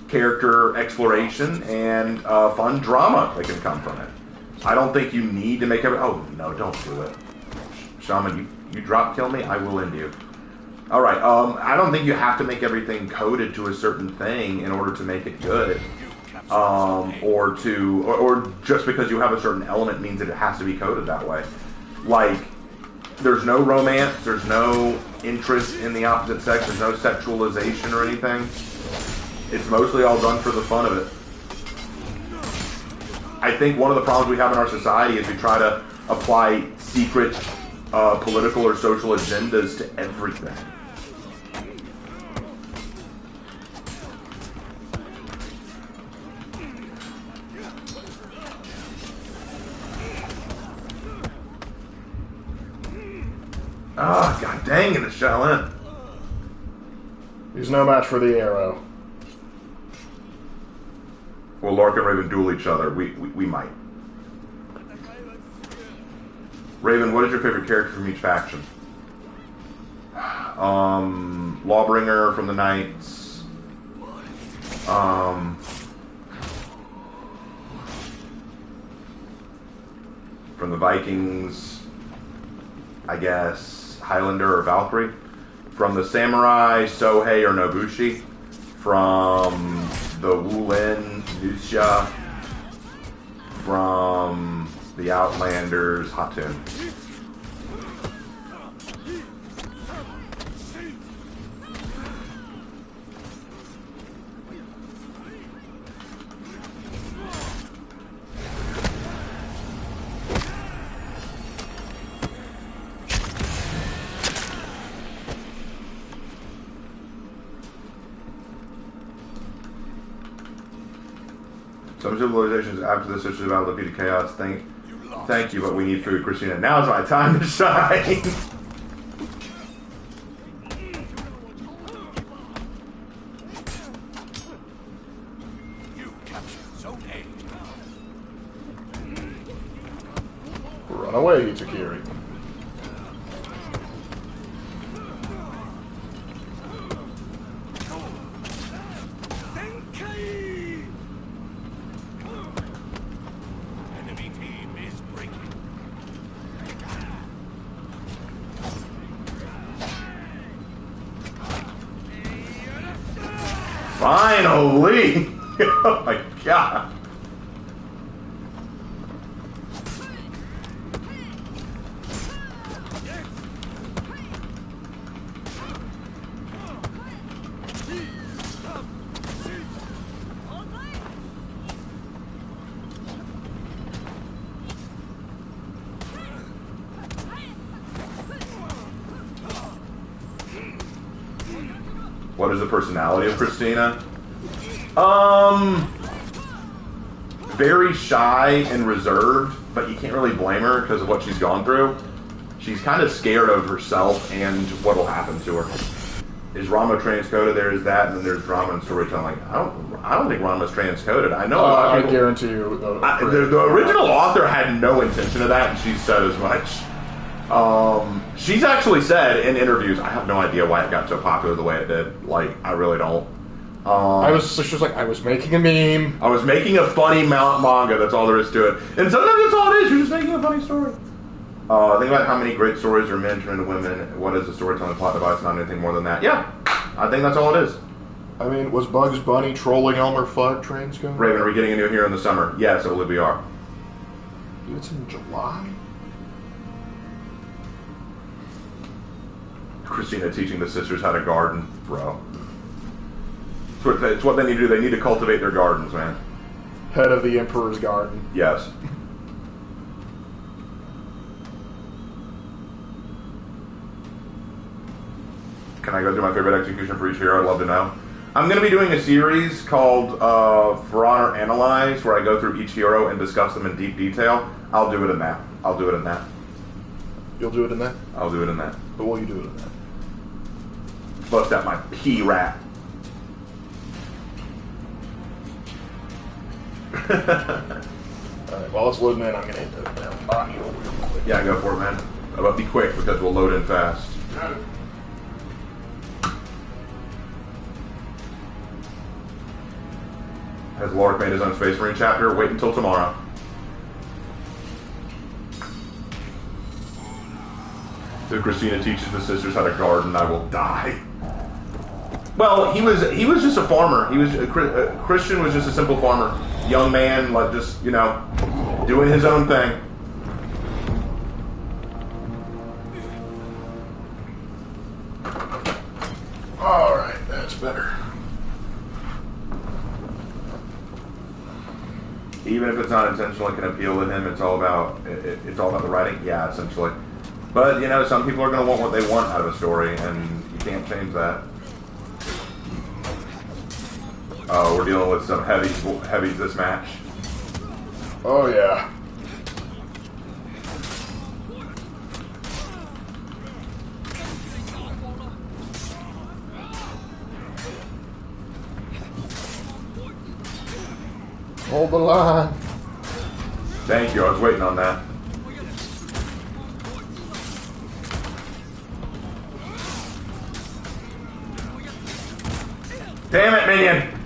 A: character exploration and fun drama that can come from it. I don't think you need to make oh, no, don't do it. Shaman, you drop kill me, I will end you. Alright, I don't think you have to make everything coded to a certain thing in order to make it good. Or just because you have a certain element means that it has to be coded that way. Like, there's no romance, there's no interest in the opposite sex, there's no sexualization or anything. It's mostly all done for the fun of it. I think one of the problems we have in our society is we try to apply secret political or social agendas to everything. Ah, god dang it, it's Shaolin.
B: He's no match for the arrow.
A: Will Lark and Raven duel each other? We might. Raven, what is your favorite character from each faction? Lawbringer from the Knights. From the Vikings, I guess Highlander or Valkyrie. From the Samurai, Sohei or Nobushi. From the Wulin, Lucia. From the Outlanders, Hatun. Some civilizations after this switch to battle defeated chaos. Thank you, but we need food, Christina. Now's my time to shine.
C: You captured Zone A.
B: Run away, Itakiri.
C: Enemy team is breaking.
A: Finally! Oh my god. What is the personality of Christina? Very shy and reserved, but you can't really blame her because of what she's gone through. She's kind of scared of herself and what will happen to her. Is Ranma transcoded? There is that, and then there's drama and storytelling. I don't think Ranma's transcoded. I know a lot of people,
B: I guarantee you.
A: the original author had no intention of that, and she said as much. She's actually said in interviews, I have no idea why it got so popular the way it did. Like, I really don't.
B: She was like, I was making a meme.
A: I was making a funny manga. That's all there is to it. And sometimes that's all it is. You're just making a funny story. Think about how many great stories are men turned into women. What is a storytelling plot device? Not anything more than that. Yeah, I think that's all it is.
B: I mean, was Bugs Bunny trolling Elmer Fudd trains going?
A: Raven, are we getting a new hero in the summer? Yes, I believe we are.
B: Dude, it's in July?
A: Christina teaching the sisters how to garden, bro. It's what they need to do. They need to cultivate their gardens, man.
B: Head of the Emperor's Garden.
A: Yes. Can I go through my favorite execution for each hero? I'd love to know. I'm going to be doing a series called For Honor Analyze, where I go through each hero and discuss them in deep detail. I'll do it in that. I'll do it in that.
B: You'll do it in that?
A: I'll do it in that.
B: But will you do it in that?
A: Bust out my P-rat.
B: Alright, while it's loading in, I'm going to hit the audio real quick.
A: Yeah, go for it, man. But be quick, because we'll load in fast. Has Lark made his own Space Marine chapter? Wait until tomorrow. If Christina teaches the sisters how to garden, I will die. Well, he was just a farmer. Christian was just a simple farmer, young man, like just doing his own thing.
B: All right, that's better.
A: Even if it's not intentional, it can appeal to him. It's all about the writing. Yeah, essentially. But some people are going to want what they want out of a story, and you can't change that. Oh, we're dealing with some heavies this match.
B: Oh yeah. Hold the line.
A: Thank you. I was waiting on that. Damn it, minion!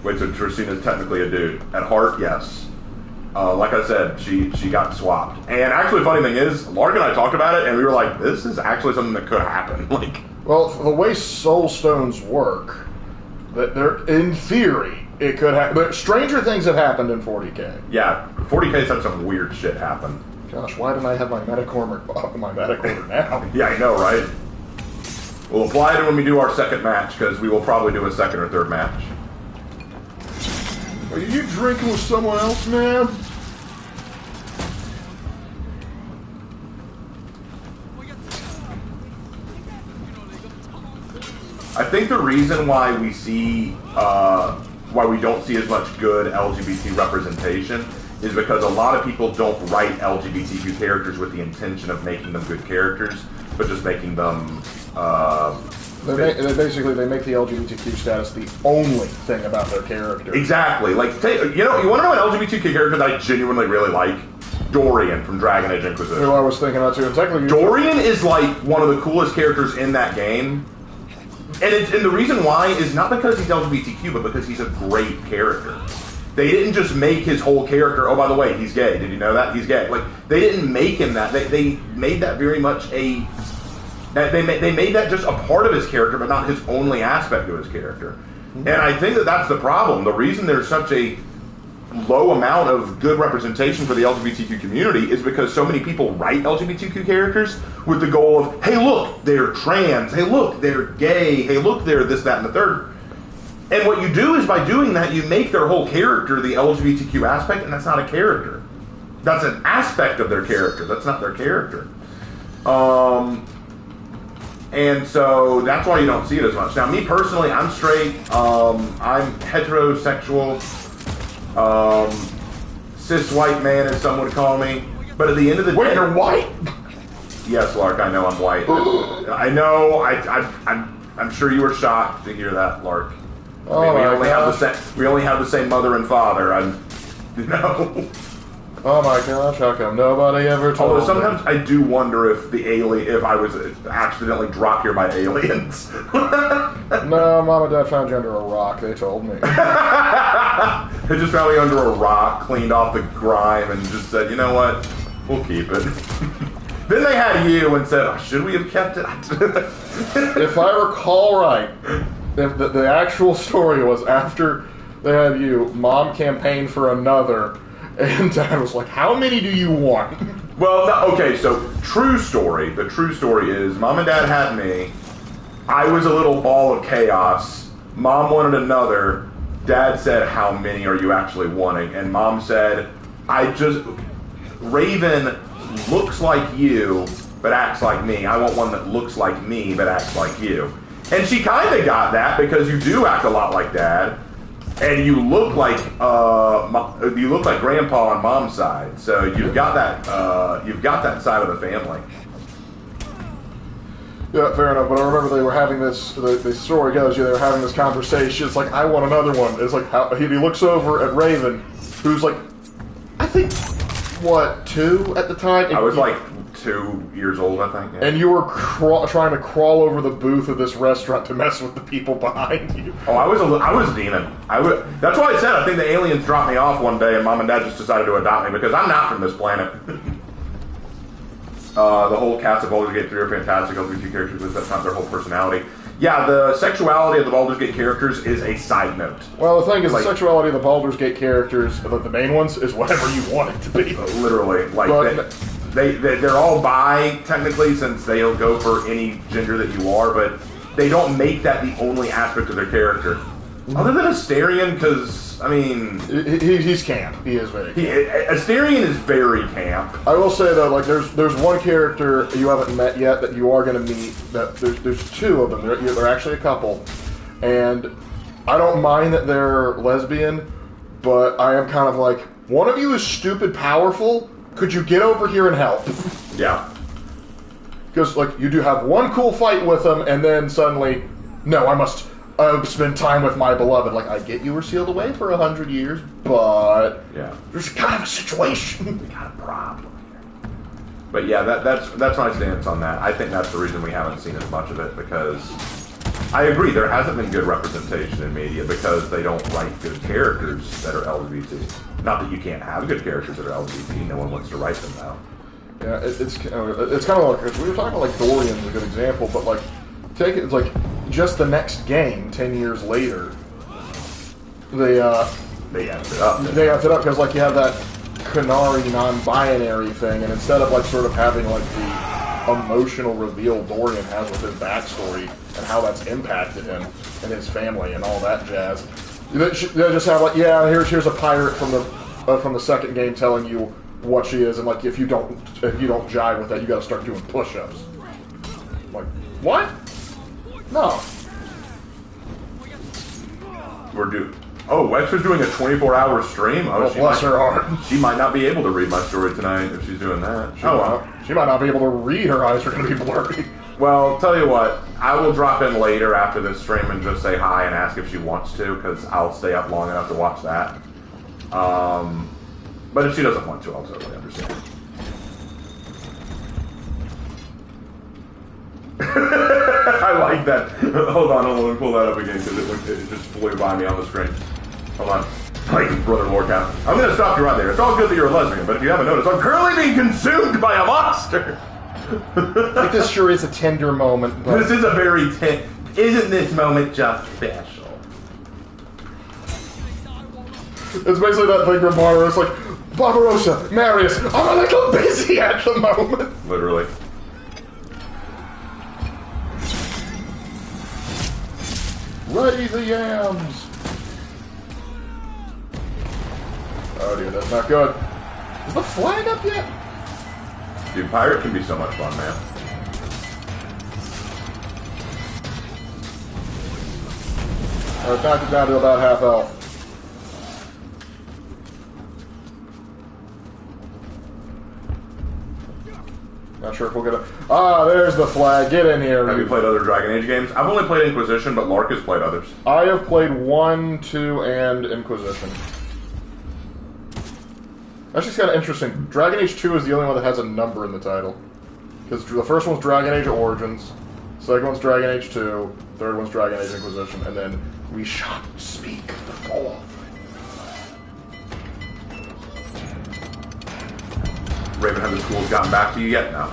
A: Wait, so Tracina's technically a dude. At heart, yes. Like I said, she got swapped. And actually, the funny thing is, Lark and I talked about it, and we were like, this is actually something that could happen.
B: Well, the way soul stones work, that they're in theory it could happen. But stranger things have happened in 40K.
A: Yeah, 40K's had some weird shit happen.
B: Gosh, why didn't I have my medic order now?
A: Yeah, I know, right? We'll apply it when we do our second match, because we will probably do a second or third match.
B: Are you drinking with someone else, man?
A: I think the reason why we see, why we don't see as much good LGBT representation is because a lot of people don't write LGBTQ characters with the intention of making them good characters, but just making them,
B: They make the LGBTQ status the only thing about their character.
A: Exactly. Like, you want to know an LGBTQ character that I genuinely really like? Dorian from Dragon Age Inquisition.
B: Who I was thinking about too. And technically,
A: Dorian is like one of the coolest characters in that game. And the reason why is not because he's LGBTQ, but because he's a great character. They didn't just make his whole character, oh, by the way, he's gay. Did you know that? He's gay. Like, they didn't make him that. They made that very much a... They made that just a part of his character, but not his only aspect of his character. And I think that that's the problem. The reason there's such a low amount of good representation for the LGBTQ community is because so many people write LGBTQ characters with the goal of, hey, look, they're trans. Hey, look, they're gay. Hey, look, they're this, that, and the third. And what you do is by doing that, you make their whole character the LGBTQ aspect, and that's not a character. That's an aspect of their character. That's not their character. And so that's why you don't see it as much. Now, me personally, I'm straight. I'm heterosexual. Cis white man, as some would call me. But at the end of the day...
B: Wait, you're white?
A: Yes, Lark, I know I'm white. I know. I'm sure you were shocked to hear that, Lark.
B: Oh,
A: we only have the same mother and father.
B: Oh my gosh, how come nobody ever told
A: Although
B: me?
A: sometimes I do wonder if I was accidentally dropped here by aliens.
B: No, Mom and Dad found you under a rock, they told me.
A: They just found me under a rock, cleaned off the grime, and just said, you know what, we'll keep it. Then they had you and said, oh, should we have kept it?
B: If I recall right, the actual story was after they had you, Mom campaigned for another, and Dad was like, how many do you want?
A: Well, okay, so true story. The true story is Mom and Dad had me. I was a little ball of chaos. Mom wanted another. Dad said, how many are you actually wanting? And Mom said, Raven looks like you, but acts like me. I want one that looks like me, but acts like you. And she kind of got that because you do act a lot like Dad, and you look like Grandpa on Mom's side. So you've got that side of the family.
B: Yeah, fair enough. But I remember they were having this. The story goes, they were having this conversation. It's like, I want another one. It's like he looks over at Raven, who's like, I think, what, 2 at the time.
A: I was like 2 years old, I think. Yeah.
B: And you were trying to crawl over the booth of this restaurant to mess with the people behind you.
A: Oh, I was demon. That's why I said I think the aliens dropped me off one day, and Mom and Dad just decided to adopt me because I'm not from this planet. The whole cast of Baldur's Gate 3 are fantastic LGBT characters, but that's not their whole personality. Yeah, the sexuality of the Baldur's Gate characters is a side note.
B: Well, the thing is, the sexuality of the Baldur's Gate characters, the main ones, is whatever you want it to be.
A: Literally, they're all bi, technically, since they'll go for any gender that you are, but they don't make that the only aspect of their character. Other than Asterion, because, I mean...
B: He's camp. He is very camp.
A: Asterion is very camp.
B: I will say, though, like, there's one character you haven't met yet that you are going to meet. That there's 2 of them. They're actually a couple. And I don't mind that they're lesbian, but I am kind of like, one of you is stupid powerful. Could you get over here and help?
A: Yeah.
B: Because, like, you do have one cool fight with them, and then suddenly, no, I must spend time with my beloved. Like, I get you were sealed away for 100 years, but
A: yeah,
B: there's kind of a situation.
A: We got a problem here. But yeah, that's my stance on that. I think that's the reason we haven't seen as much of it, because I agree, there hasn't been good representation in media because they don't write good characters that are LGBT. Not that you can't have good characters that are LGBT, no one wants to write them now.
B: Yeah, it's kind of like, we were talking about, like, Dorian's a good example, but, like, take it, it's like, just the next game, 10 years later, they effed it up. They effed it up because, like, you have that Canary non-binary thing, and instead of, like, sort of having, like, the emotional reveal Dorian has with his backstory and how that's impacted him and his family and all that jazz, they just have, like, yeah, here's a pirate from the second game telling you what she is, and, like, if you don't jive with that, you got to start doing push-ups. Like, what? No.
A: Oh, Wexer's doing a 24-hour stream? Oh,
B: bless her heart.
A: She might not be able to read my story tonight if she's doing that.
B: She might not be able to read. Her eyes are going to be blurry.
A: Well, tell you what, I will drop in later after this stream and just say hi and ask if she wants to, because I'll stay up long enough to watch that. But if she doesn't want to, I'll totally understand. I like that. Hold on, let me pull that up again because it just flew by me on the screen. Hold on. Like Brother Lordcap. I'm going to stop you right there. It's all good that you're a lesbian, but if you haven't noticed, I'm currently being consumed by a monster!
B: Like, this sure is a tender moment, but...
A: This is a very Isn't this moment just special?
B: It's basically that thing from Mario. It's like, Barbarossa, Marius, I'm a little busy at the moment.
A: Literally.
B: Ready the yams! Oh dude, that's not good. Is the flag up yet?
A: Dude, pirate can be so much fun, man.
B: Alright, knocked it down to about half health. Not sure if we'll get it. Ah, there's the flag. Get in here.
A: Have you played other Dragon Age games? I've only played Inquisition, but Lark has played others.
B: I have played 1, 2, and Inquisition. Actually, it's kind of interesting. Dragon Age 2 is the only one that has a number in the title. Because the first one's Dragon Age Origins, second one's Dragon Age 2, third one's Dragon Age Inquisition, and then we shall speak the fourth.
A: Raven, have the schools gotten back to you yet? No.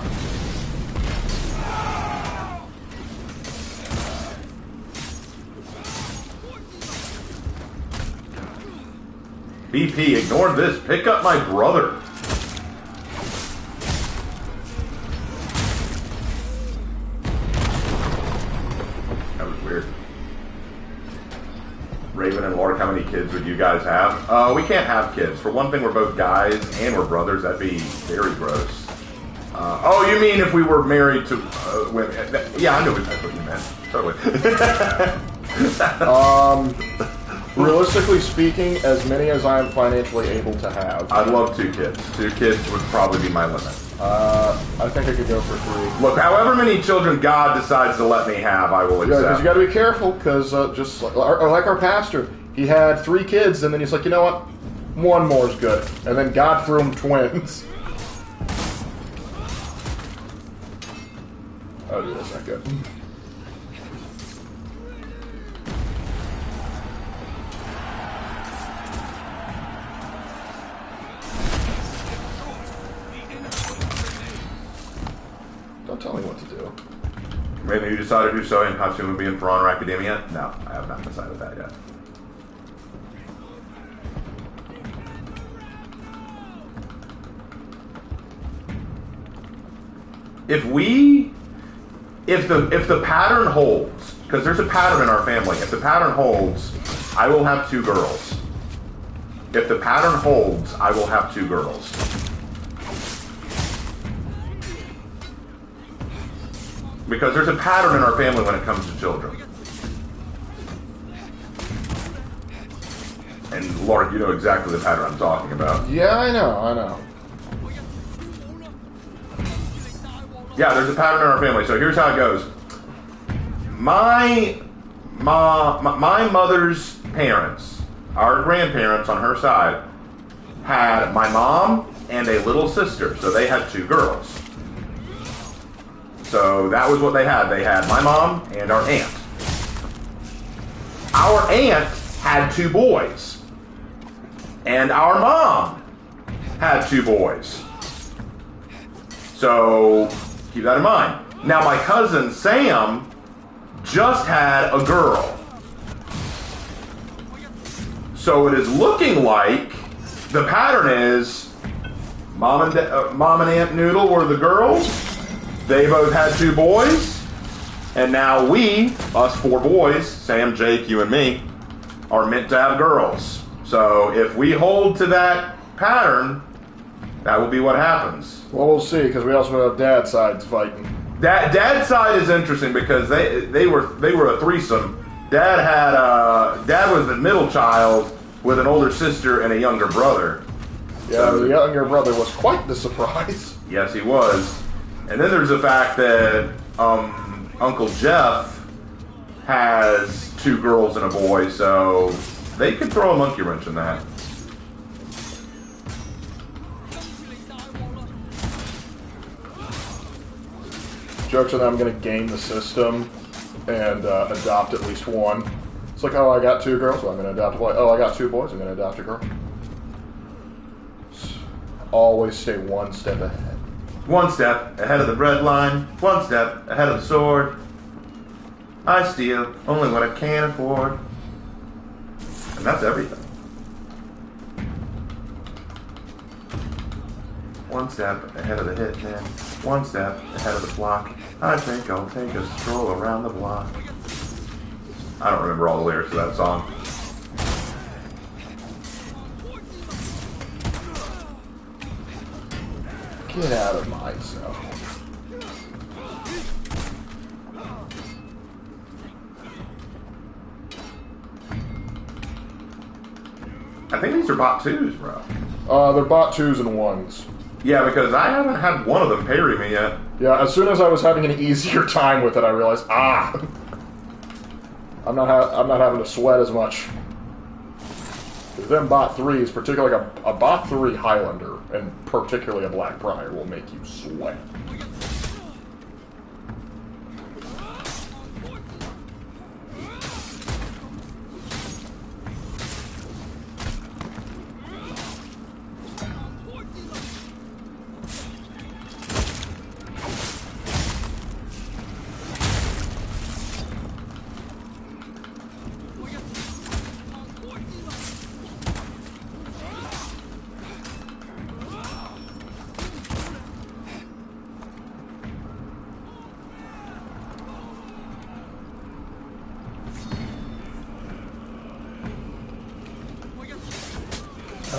A: BP, ignore this. Pick up my brother. That was weird. Raven and Lark, how many kids would you guys have? We can't have kids. For one thing, we're both guys and we're brothers. That'd be very gross. Oh, you mean if we were married to women? Yeah, I know that's what you meant. Totally.
B: Realistically speaking, as many as I am financially able to have.
A: I'd love 2 kids. 2 kids would probably be my limit.
B: I think I could go for 3.
A: Look, however many children God decides to let me have, I will accept.
B: Yeah, because you got to be careful, because just like our pastor, he had 3 kids, and then he's like, you know what? 1 more is good. And then God threw him twins. Oh, dude, that's not good. Don't tell me what to do.
A: Raven, you decided who's sewing Hatsuma would be in For Honor Academia? No, I have not decided that yet. If the pattern holds, because there's a pattern in our family, if the pattern holds, I will have 2 girls. If the pattern holds, I will have 2 girls. Because there's a pattern in our family when it comes to children. And Lark, you know exactly the pattern I'm talking about.
B: Yeah, I know.
A: Yeah, there's a pattern in our family. So here's how it goes. My mother's parents, our grandparents on her side, had my mom and a little sister. So they had 2 girls. So that was what they had. They had my mom and our aunt. Our aunt had 2 boys. And our mom had 2 boys. So keep that in mind. Now my cousin Sam just had a girl. So it is looking like the pattern is mom and Aunt Noodle were the girls. They both had 2 boys, and now we, us 4 boys, Sam, Jake, you, and me, are meant to have girls. So if we hold to that pattern, that will be what happens.
B: Well, we'll see, because we also have Dad's sides fighting.
A: Dad's side is interesting because they were a threesome. Dad was the middle child with an older sister and a younger brother.
B: Yeah, so, the younger brother was quite the surprise.
A: Yes, he was. And then there's the fact that Uncle Jeff has 2 girls and a boy, so they could throw a monkey wrench in that.
B: Jokes on that, I'm going to game the system and adopt at least 1. It's like, oh, I got 2 girls, well, I'm going to adopt a boy. Oh, I got 2 boys, I'm going to adopt a girl. Always stay 1 step ahead.
A: 1 step ahead of the breadline, 1 step ahead of the sword. I steal only what I can afford. And that's everything. 1 step ahead of the hitman, 1 step ahead of the block. I think I'll take a stroll around the block. I don't remember all the lyrics of that song.
B: Get out of my zone.
A: I think these are bot 2s, bro.
B: They're bot 2s and 1s.
A: Yeah, because I haven't had one of them parry me yet.
B: Yeah, as soon as I was having an easier time with it, I realized, I'm not having to sweat as much. them bot 3s, particularly like a bot 3 Highlander, and particularly a Black Prior, will make you sweat.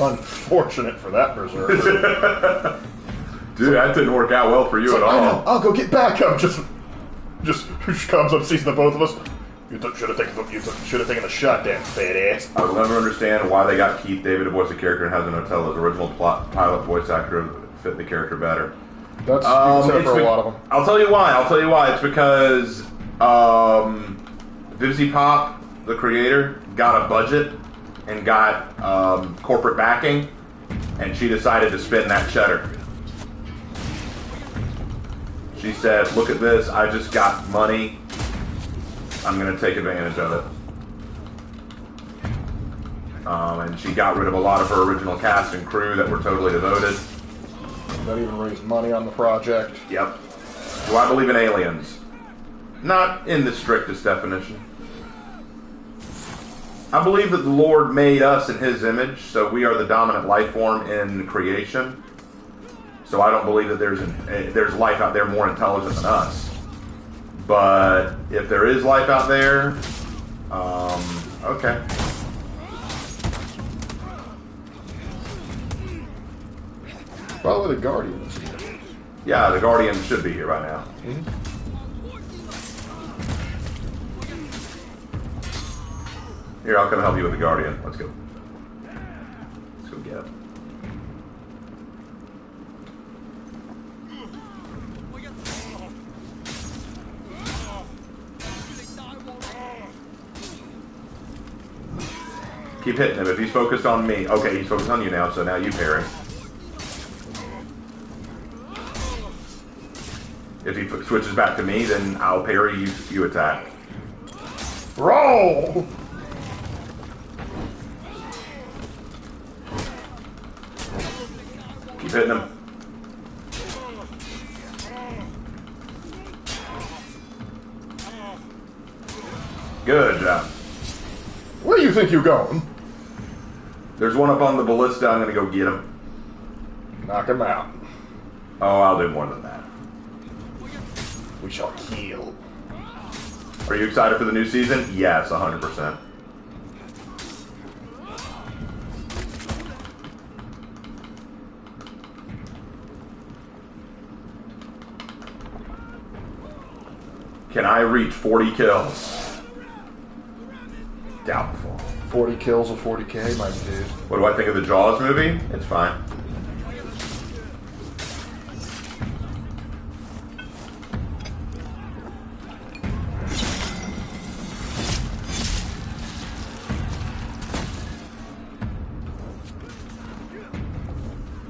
B: Unfortunate for that berserker.
A: Dude, that didn't work out well for you at all.
B: I'll go get back up. Just comes up, sees the both of us. You should have taken the shot, damn fat ass.
A: I will never understand why they got Keith David to voice the character and hasn't tell his original pilot voice actor fit the character better.
B: That's for a lot of them.
A: I'll tell you why. It's because Vivzy Pop, the creator, got a budget and got corporate backing, and she decided to spend that cheddar. She said, look at this, I just got money, I'm going to take advantage of it. And she got rid of a lot of her original cast and crew that were totally devoted.
B: That even raised money on the project.
A: Yep. Do I believe in aliens? Not in the strictest definition. I believe that the Lord made us in His image, so we are the dominant life form in creation. So I don't believe that there's life out there more intelligent than us. But if there is life out there, okay.
B: By the way, the Guardian is here.
A: Yeah, the Guardian should be here by now.
B: Mm-hmm.
A: Here, I'll come help you with the Guardian. Let's go. Let's go get him. Keep hitting him. If he's focused on me. Okay, he's focused on you now, so now you parry. If he switches back to me, then I'll parry, you attack.
B: Roll!
A: Keep hitting him. Good job.
B: Where do you think you're going?
A: There's one up on the ballista. I'm going to go get him.
B: Knock him out.
A: Oh, I'll do more than that.
B: We shall kill.
A: Are you excited for the new season? Yes, 100%. Can I reach 40 kills? Doubtful.
B: 40 kills of 40k, my dude.
A: What do I think of the Jaws movie? It's fine.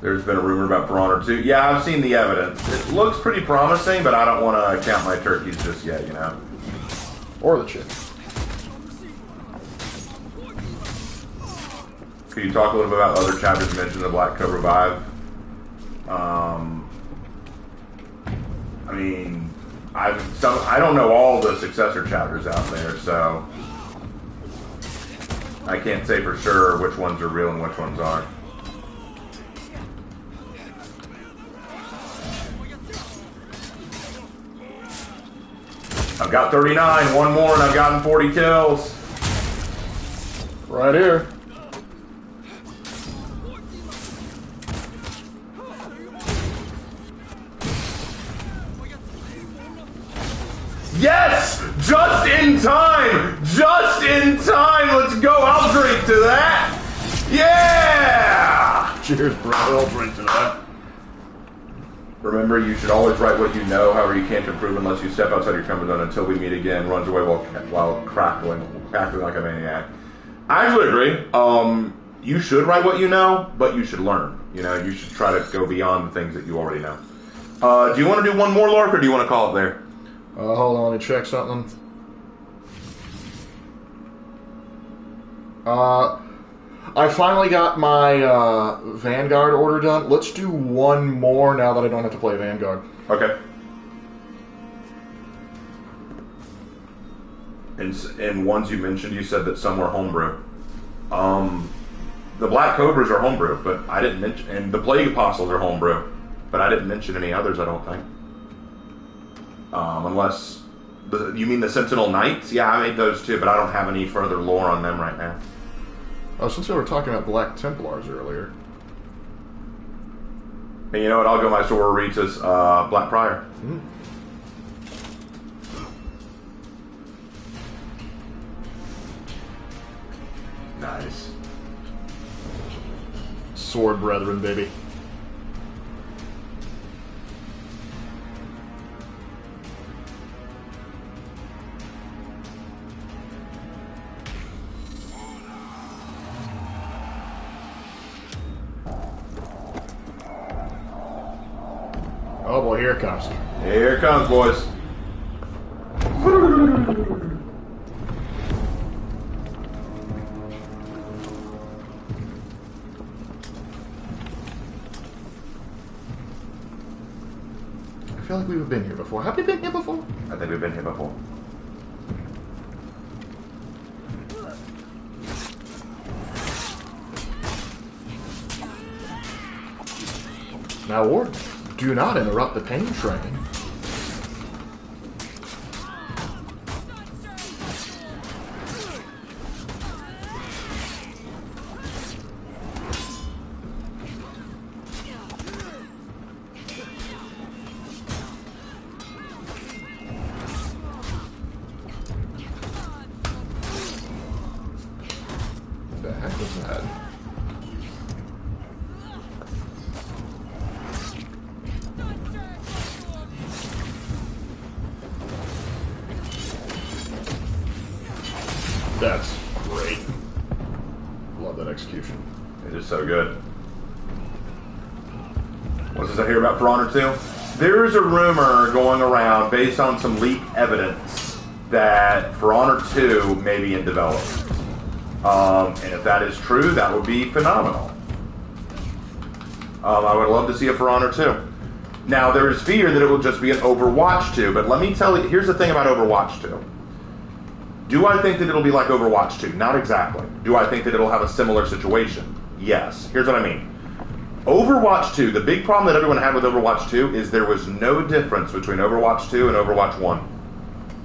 A: There's been a rumor about Brawn or 2. Yeah, I've seen the evidence. It looks pretty promising, but I don't want to count my turkeys just yet, you know.
B: Or the chick.
A: Could you talk a little bit about other chapters you mentioned in the Black Cobra Vibe? I mean, I don't know all the successor chapters out there, so I can't say for sure which ones are real and which ones aren't. I've got 39, one more, and I've gotten 40 kills.
B: Right here.
A: Yes! Just in time! Just in time! Let's go! I'll drink to that! Yeah!
B: Cheers, bro. I'll drink to that.
A: Remember, you should always write what you know. However, you can't improve unless you step outside your comfort zone. Until we meet again, runs away while crackling like a maniac. I actually agree. you should write what you know, but you should learn. You know, you should try to go beyond the things that you already know. Do you want to do one more, Lark, or do you want to call it there?
B: Hold on, let me check something. I finally got my Vanguard order done. Let's do one more now that I don't have to play Vanguard.
A: Okay. And ones you mentioned, you said that some were homebrew. The Black Cobras are homebrew, but I didn't mention, and the Plague Apostles are homebrew, but I didn't mention any others, I don't think. Unless, you mean the Sentinel Knights? Yeah, I made those too, but I don't have any further lore on them right now.
B: Oh, since we were talking about Black Templars earlier.
A: And you know what, I'll go my Sororitas, Black Prior.
B: Mm.
A: Nice.
B: Sword Brethren, baby. Oh boy, here it comes.
A: Here it comes, boys.
B: I feel like we've been here before. Have we been here before?
A: I think we've been here before.
B: Now, Ward, do not interrupt the pain train. What the heck was that? That's great. Love that execution.
A: It is so good. What does I hear about For Honor 2? There is a rumor going around based on some leaked evidence that For Honor 2 may be in development. And if that is true, that would be phenomenal. I would love to see a For Honor 2. Now, there is fear that it will just be an Overwatch 2, but let me tell you, here's the thing about Overwatch 2. Do I think that it'll be like Overwatch 2? Not exactly. Do I think that it'll have a similar situation? Yes. Here's what I mean. Overwatch 2, the big problem that everyone had with Overwatch 2 is there was no difference between Overwatch 2 and Overwatch 1.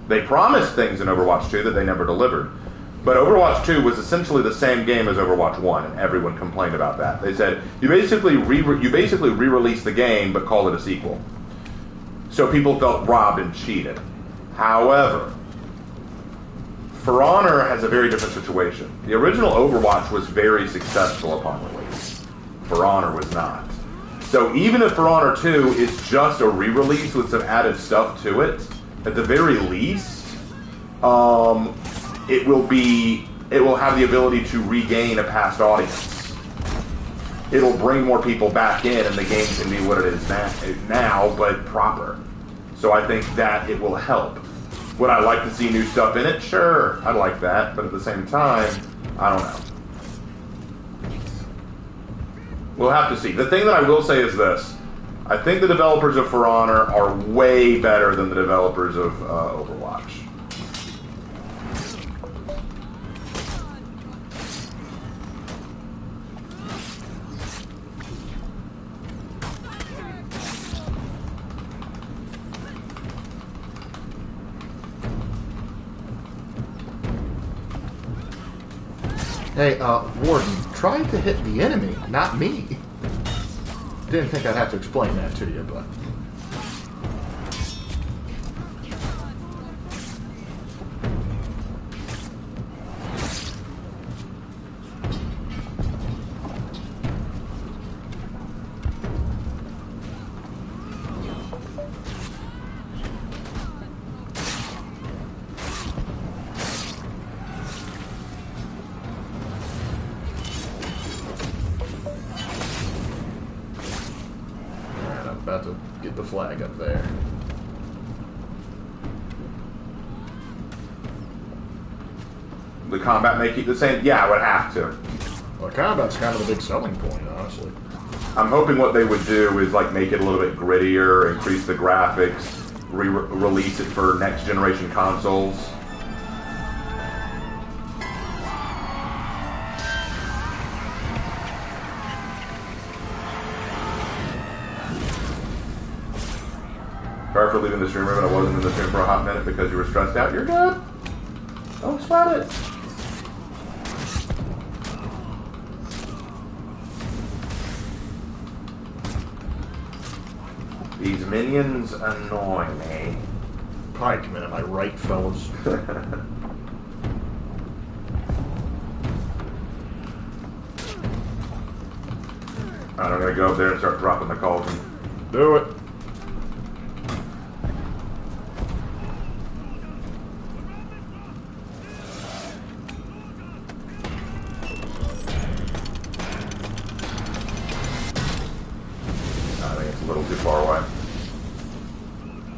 A: They promised things in Overwatch 2 that they never delivered. But Overwatch 2 was essentially the same game as Overwatch 1, and everyone complained about that. They said, you basically re-released the game, but call it a sequel. So people felt robbed and cheated. However, For Honor has a very different situation. The original Overwatch was very successful upon release. For Honor was not. So even if For Honor 2 is just a re-release with some added stuff to it, at the very least, it will have the ability to regain a past audience. It'll bring more people back in, and the game can be what it is now, but proper. So I think that it will help. Would I like to see new stuff in it? Sure, I'd like that, but at the same time, I don't know. We'll have to see. The thing that I will say is this. I think the developers of For Honor are way better than the developers of Overwatch.
B: Hey, Warden, try to hit the enemy, not me. Didn't think I'd have to explain that to you, but... about to get the flag up there.
A: The combat may keep the same? Yeah, I would have to.
B: Well, combat's kind of the big selling point, honestly.
A: I'm hoping what they would do is like make it a little bit grittier, increase the graphics, release it for next generation consoles. Sorry for leaving the stream room, but I wasn't in the stream for a hot minute because you were stressed out. You're good. Don't sweat it. These minions annoy me.
B: Pikemen, am I right, fellas?
A: Alright, I'm gonna go up there and start dropping the cauldron.
B: Do it.
A: I think it's a little too far away.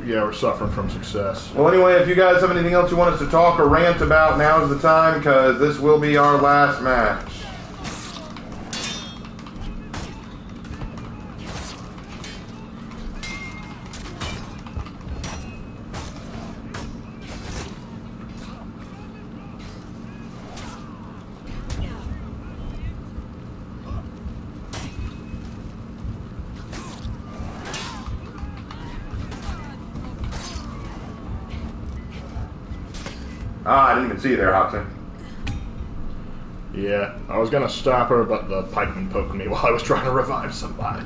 B: Yeah, we're suffering from success.
A: Well, anyway, if you guys have anything else you want us to talk or rant about, now's the time, because this will be our last match. Ah, I didn't even see you there, Hobson.
B: Yeah, I was gonna stop her, but the pikeman poked me while I was trying to revive somebody.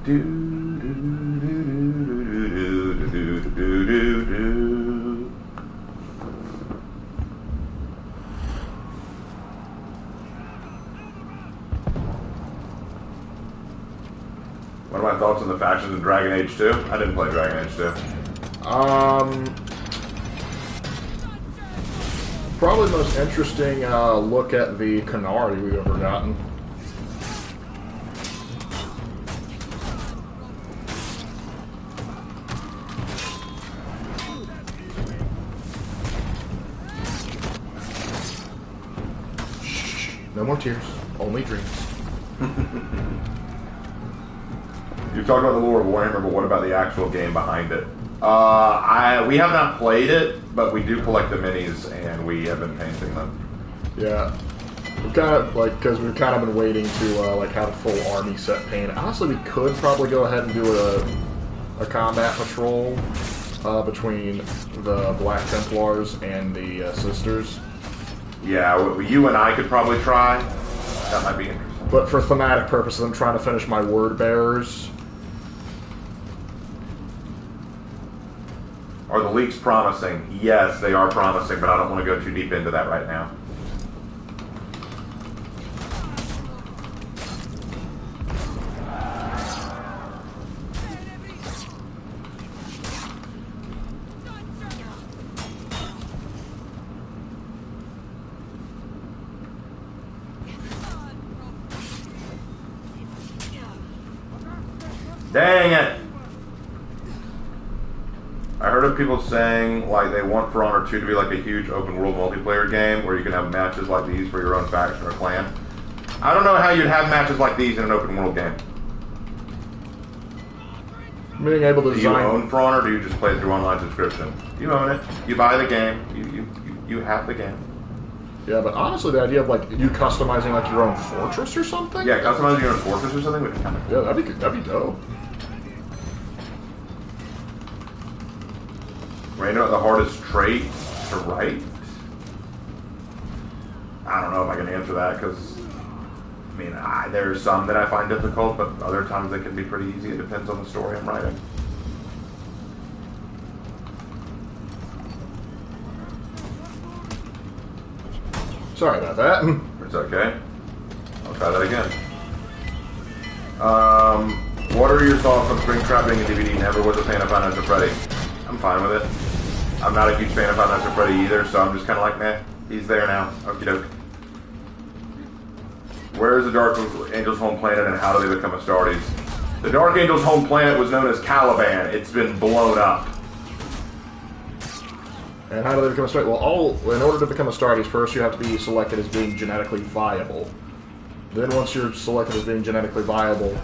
A: Do do do do do do do do do. What are my thoughts on the factions in Dragon Age 2? I didn't play Dragon Age 2.
B: Probably the most interesting look at the Canary we've ever gotten. Shh, no more tears, only dreams.
A: You've talked about the lore of Warhammer, but what about the actual game behind it? We have not played it, but we do collect the minis, and we have been painting them.
B: Yeah, we've kind of because we've kind of been waiting to like have a full army set painted. Honestly, we could probably go ahead and do a combat patrol between the Black Templars and the Sisters.
A: Yeah, you and I could probably try. That might be interesting.
B: But for thematic purposes, I'm trying to finish my Word Bearers.
A: Are the leaks promising? Yes, they are promising, but I don't want to go too deep into that right now. Dang it! I heard of people saying like they want For Honor 2 to be like a huge open world multiplayer game where you can have matches like these for your own faction or clan. I don't know how you'd have matches like these in an open world game.
B: Being able to
A: do you own For Honor, or do you just play it through online subscription? You own it. You buy the game. You have the game.
B: Yeah, but honestly, the idea of like you customizing like your own fortress or something.
A: Yeah, customizing your own fortress or something would be kind of cool.
B: Yeah, that'd be dope.
A: Random at the hardest trait to write? I don't know if I can answer that because, I mean, there's some that I find difficult, but other times they can be pretty easy. It depends on the story I'm writing.
B: Sorry about that.
A: It's okay. I'll try that again. What are your thoughts on Springtrap being a DVD? Never was a fan of Five Nights at Freddy. I'm fine with it. I'm not a huge fan of Five Nights at Freddy either, so I'm just kind of like, meh, he's there now. Okie doke. Where is the Dark Angels' home planet, and how do they become Astartes? The Dark Angels' home planet was known as Caliban. It's been blown up.
B: And how do they become Astartes? Well, in order to become Astartes, first you have to be selected as being genetically viable. Then once you're selected as being genetically viable,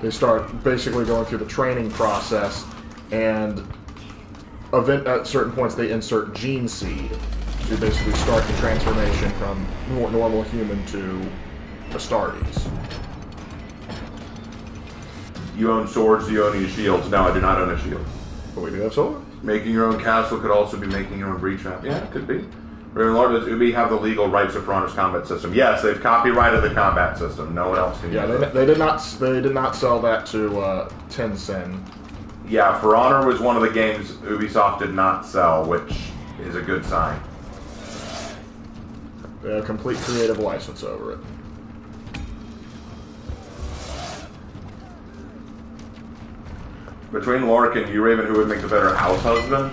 B: they start basically going through the training process, and at certain points they insert gene seed to basically start the transformation from normal human to Astartes.
A: You own swords, do you own any shields? No, I do not own a shield.
B: But we do have swords.
A: Making your own castle could also be making your own breach map. Yeah, it could be. We have the legal rights of For Honor's combat system. Yes, they've copyrighted the combat system. No one else can use it.
B: They did not sell that to Tencent.
A: Yeah, For Honor was one of the games Ubisoft did not sell, which is a good sign.
B: They have a complete creative license over it.
A: Between Lark and you, Raven, who would make the better house husband?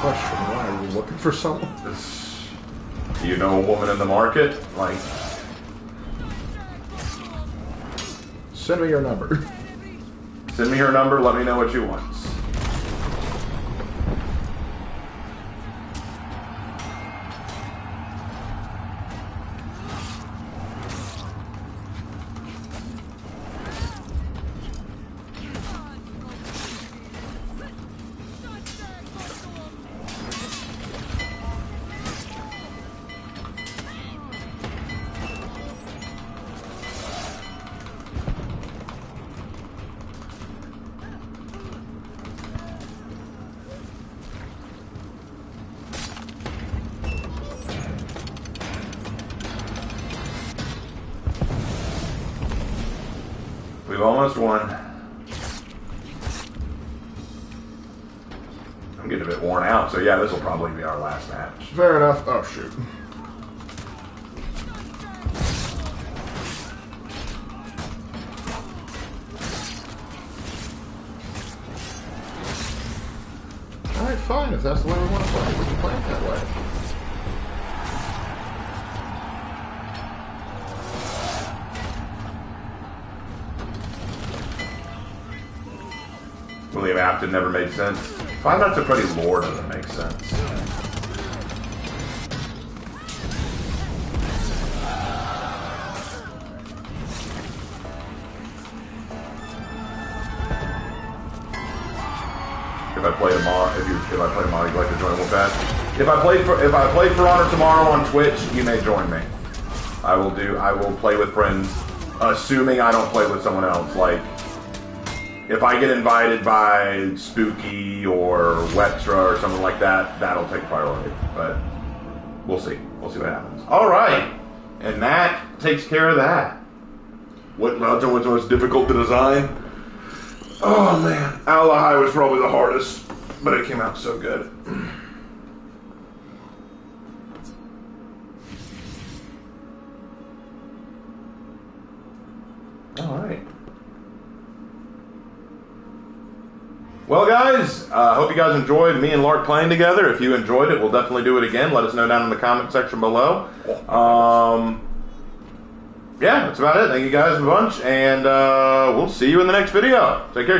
B: Question, why are you looking for someone?
A: Do you know a woman in the market? Like,
B: send me your number.
A: Send me her number, let me know what she wants. We've almost won. I'm getting a bit worn out, so yeah, this will probably be our last match.
B: Fair enough. Oh, shoot. Alright, fine. If that's the way we want to play it, we can play it that way.
A: William Afton never made sense. Five Nights at Freddy's lore doesn't make sense. If I play tomorrow, you'd like to join Wolfpack. If I play For Honor tomorrow on Twitch, you may join me. I will play with friends, assuming I don't play with someone else. Like, if I get invited by Spooky or Wextra or something like that, that'll take priority. But we'll see. We'll see what happens. All right, and that takes care of that. What mountain was most difficult to design? Oh man, Alahai was probably the hardest, but it came out so good. All right. Well, guys, hope you guys enjoyed me and Lark playing together. If you enjoyed it, we'll definitely do it again. Let us know down in the comment section below. Yeah, that's about it. Thank you guys a bunch, and we'll see you in the next video. Take care.